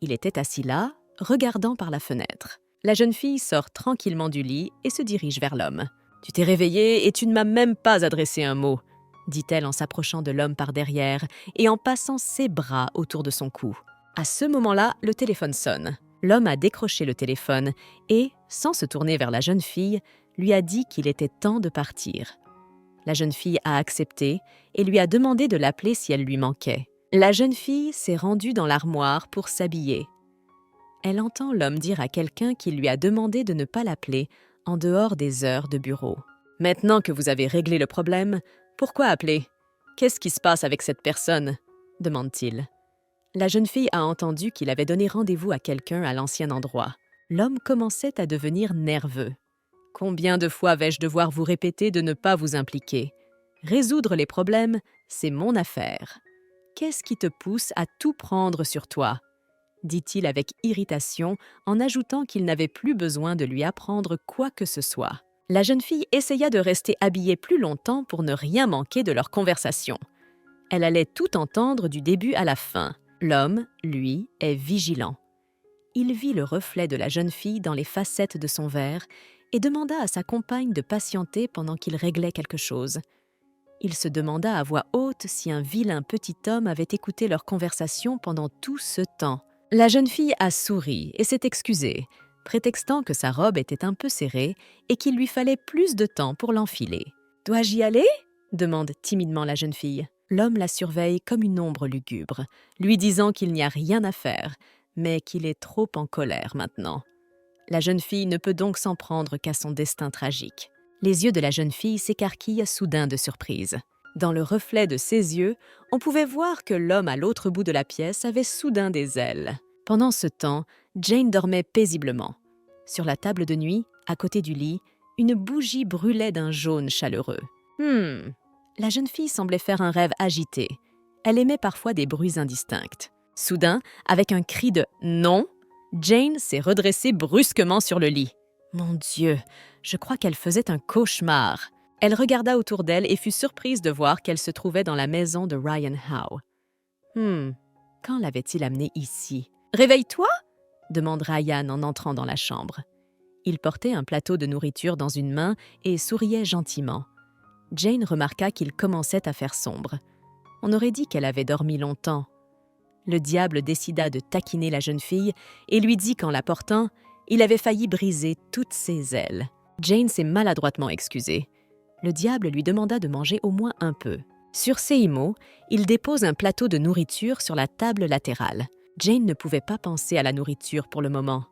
Il était assis là, regardant par la fenêtre. La jeune fille sort tranquillement du lit et se dirige vers l'homme. « Tu t'es réveillé et tu ne m'as même pas adressé un mot, » dit-elle en s'approchant de l'homme par derrière et en passant ses bras autour de son cou. À ce moment-là, le téléphone sonne. L'homme a décroché le téléphone et, sans se tourner vers la jeune fille, lui a dit qu'il était temps de partir. La jeune fille a accepté et lui a demandé de l'appeler si elle lui manquait. La jeune fille s'est rendue dans l'armoire pour s'habiller. Elle entend l'homme dire à quelqu'un qui lui a demandé de ne pas l'appeler en dehors des heures de bureau. « Maintenant que vous avez réglé le problème, pourquoi appeler? Qu'est-ce qui se passe avec cette personne ?» demande-t-il. La jeune fille a entendu qu'il avait donné rendez-vous à quelqu'un à l'ancien endroit. L'homme commençait à devenir nerveux. « Combien de fois vais-je devoir vous répéter de ne pas vous impliquer? Résoudre les problèmes, c'est mon affaire. Qu'est-ce qui te pousse à tout prendre sur toi ?» dit-il avec irritation en ajoutant qu'il n'avait plus besoin de lui apprendre quoi que ce soit. La jeune fille essaya de rester habillée plus longtemps pour ne rien manquer de leur conversation. Elle allait tout entendre du début à la fin. L'homme, lui, est vigilant. Il vit le reflet de la jeune fille dans les facettes de son verre et demanda à sa compagne de patienter pendant qu'il réglait quelque chose. Il se demanda à voix haute si un vilain petit homme avait écouté leur conversation pendant tout ce temps. La jeune fille a souri et s'est excusée, prétextant que sa robe était un peu serrée et qu'il lui fallait plus de temps pour l'enfiler. « Dois-je y aller ?» demande timidement la jeune fille. L'homme la surveille comme une ombre lugubre, lui disant qu'il n'y a rien à faire, mais qu'il est trop en colère maintenant. La jeune fille ne peut donc s'en prendre qu'à son destin tragique. Les yeux de la jeune fille s'écarquillent soudain de surprise. Dans le reflet de ses yeux, on pouvait voir que l'homme à l'autre bout de la pièce avait soudain des ailes. Pendant ce temps, Jane dormait paisiblement. Sur la table de nuit, à côté du lit, une bougie brûlait d'un jaune chaleureux. La jeune fille semblait faire un rêve agité. Elle émet parfois des bruits indistincts. Soudain, avec un cri de « non », Jane s'est redressée brusquement sur le lit. Mon Dieu, je crois qu'elle faisait un cauchemar. Elle regarda autour d'elle et fut surprise de voir qu'elle se trouvait dans la maison de Ryan Howe. Quand l'avait-il amenée ici? « Réveille-toi » demande Ryan en entrant dans la chambre. Il portait un plateau de nourriture dans une main et souriait gentiment. Jane remarqua qu'il commençait à faire sombre. On aurait dit qu'elle avait dormi longtemps. Le diable décida de taquiner la jeune fille et lui dit qu'en la portant, il avait failli briser toutes ses ailes. Jane s'est maladroitement excusée. Le diable lui demanda de manger au moins un peu. Sur ces mots, il dépose un plateau de nourriture sur la table latérale. Jane ne pouvait pas penser à la nourriture pour le moment.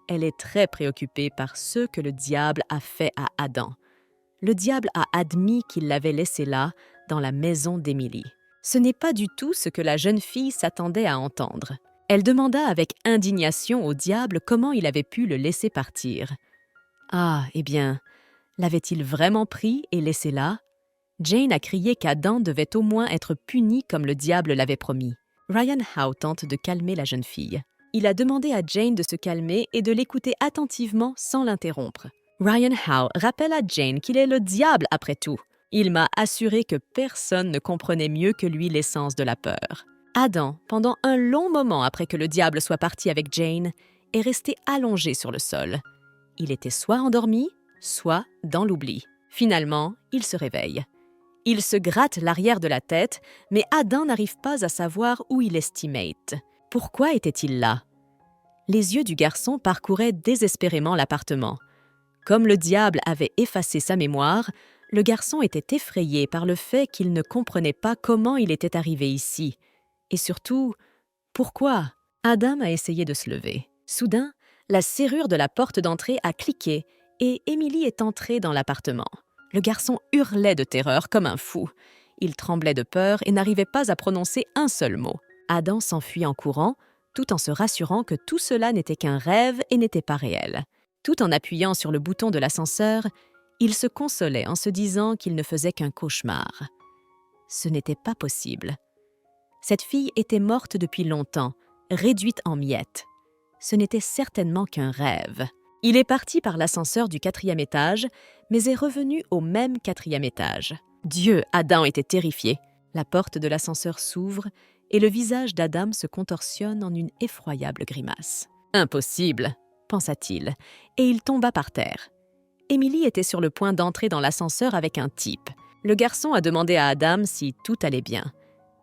Elle est très préoccupée par ce que le diable a fait à Adam. le diable a admis qu'il l'avait laissé là, dans la maison d'Emily. Ce n'est pas du tout ce que la jeune fille s'attendait à entendre. Elle demanda avec indignation au diable comment il avait pu le laisser partir. Ah, eh bien, l'avait-il vraiment pris et laissé là? Jane a crié qu'Adam devait au moins être puni comme le diable l'avait promis. Ryan Howe tente de calmer la jeune fille. Il a demandé à Jane de se calmer et de l'écouter attentivement sans l'interrompre. Ryan Howe rappelle à Jane qu'il est le diable après tout. Il m'a assuré que personne ne comprenait mieux que lui l'essence de la peur. Adam, pendant un long moment après que le diable soit parti avec Jane, est resté allongé sur le sol. Il était soit endormi, soit dans l'oubli. Finalement, il se réveille. Il se gratte l'arrière de la tête, mais Adam n'arrive pas à savoir où il est Estimate. Pourquoi était-il là? Les yeux du garçon parcouraient désespérément l'appartement. Comme le diable avait effacé sa mémoire, le garçon était effrayé par le fait qu'il ne comprenait pas comment il était arrivé ici. Et surtout, pourquoi? Adam a essayé de se lever. Soudain, la serrure de la porte d'entrée a cliqué et Emily est entrée dans l'appartement. Le garçon hurlait de terreur comme un fou. Il tremblait de peur et n'arrivait pas à prononcer un seul mot. Adam s'enfuit en courant, tout en se rassurant que tout cela n'était qu'un rêve et n'était pas réel. Tout en appuyant sur le bouton de l'ascenseur, il se consolait en se disant qu'il ne faisait qu'un cauchemar. Ce n'était pas possible. Cette fille était morte depuis longtemps, réduite en miettes. Ce n'était certainement qu'un rêve. Il est parti par l'ascenseur du 4e étage, mais est revenu au même 4e étage. Dieu, Adam était terrifié. La porte de l'ascenseur s'ouvre et le visage d'Adam se contorsionne en une effroyable grimace. « Impossible !» pensa-t-il, et il tomba par terre. Emily était sur le point d'entrer dans l'ascenseur avec un type. Le garçon a demandé à Adam si tout allait bien.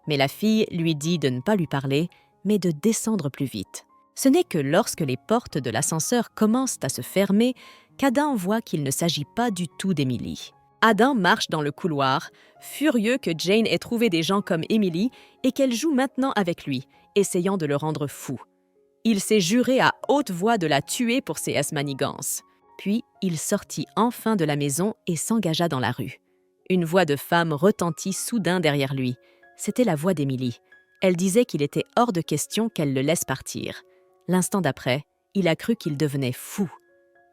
Mais la fille lui dit de ne pas lui parler, mais de descendre plus vite. Ce n'est que lorsque les portes de l'ascenseur commencent à se fermer qu'Adam voit qu'il ne s'agit pas du tout d'Emily. Adam marche dans le couloir, furieux que Jane ait trouvé des gens comme Emily et qu'elle joue maintenant avec lui, essayant de le rendre fou. Il s'est juré à haute voix de la tuer pour ses manigances. Puis, il sortit enfin de la maison et s'engagea dans la rue. Une voix de femme retentit soudain derrière lui. C'était la voix d'Emily. Elle disait qu'il était hors de question qu'elle le laisse partir. L'instant d'après, il a cru qu'il devenait fou.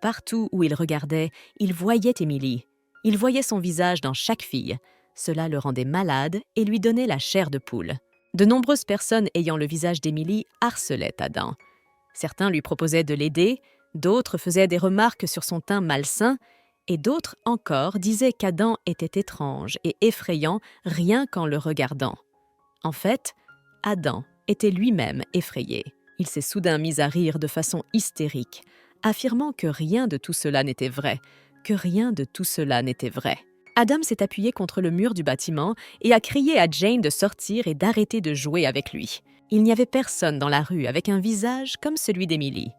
Partout où il regardait, il voyait Emily. Il voyait son visage dans chaque fille. Cela le rendait malade et lui donnait la chair de poule. De nombreuses personnes ayant le visage d'Emily harcelaient Adam. Certains lui proposaient de l'aider, d'autres faisaient des remarques sur son teint malsain, et d'autres encore disaient qu'Adam était étrange et effrayant rien qu'en le regardant. En fait, Adam était lui-même effrayé. Il s'est soudain mis à rire de façon hystérique, affirmant que rien de tout cela n'était vrai, que rien de tout cela n'était vrai. Adam s'est appuyé contre le mur du bâtiment et a crié à Jane de sortir et d'arrêter de jouer avec lui. Il n'y avait personne dans la rue avec un visage comme celui d'Emily.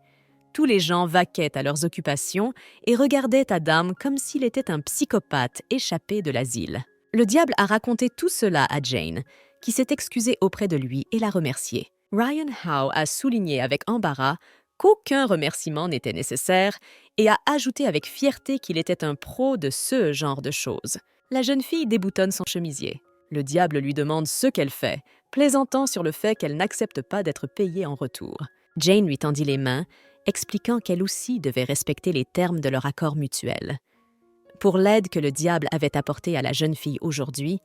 Tous les gens vaquaient à leurs occupations et regardaient Adam comme s'il était un psychopathe échappé de l'asile. Le diable a raconté tout cela à Jane, qui s'est excusée auprès de lui et l'a remercié. Ryan Howe a souligné avec embarras qu'aucun remerciement n'était nécessaire et a ajouté avec fierté qu'il était un pro de ce genre de choses. La jeune fille déboutonne son chemisier. Le diable lui demande ce qu'elle fait, plaisantant sur le fait qu'elle n'accepte pas d'être payée en retour. Jane lui tendit les mains, expliquant qu'elle aussi devait respecter les termes de leur accord mutuel. Pour l'aide que le diable avait apportée à la jeune fille aujourd'hui,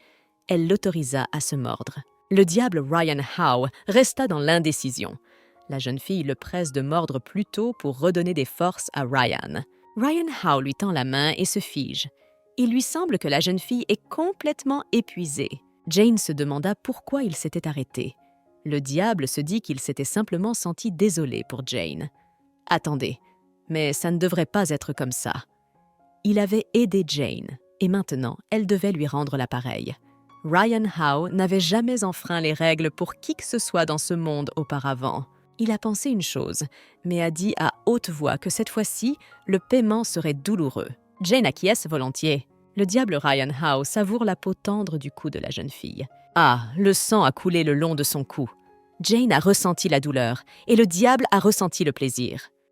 elle l'autorisa à se mordre. Le diable Ryan Howe resta dans l'indécision. La jeune fille le presse de mordre plus tôt pour redonner des forces à Ryan. Ryan Howe lui tend la main et se fige. Il lui semble que la jeune fille est complètement épuisée. Jane se demanda pourquoi il s'était arrêté. Le diable se dit qu'il s'était simplement senti désolé pour Jane. Attendez, mais ça ne devrait pas être comme ça. Il avait aidé Jane, et maintenant, elle devait lui rendre l'appareil. Ryan Howe n'avait jamais enfreint les règles pour qui que ce soit dans ce monde auparavant. Il a pensé une chose, mais a dit à haute voix que cette fois-ci, le paiement serait douloureux. Jane acquiesce volontiers. Le diable Ryan Howe savoure la peau tendre du cou de la jeune fille. Ah, le sang a coulé le long de son cou. Jane a ressenti la douleur, et le diable a ressenti le plaisir.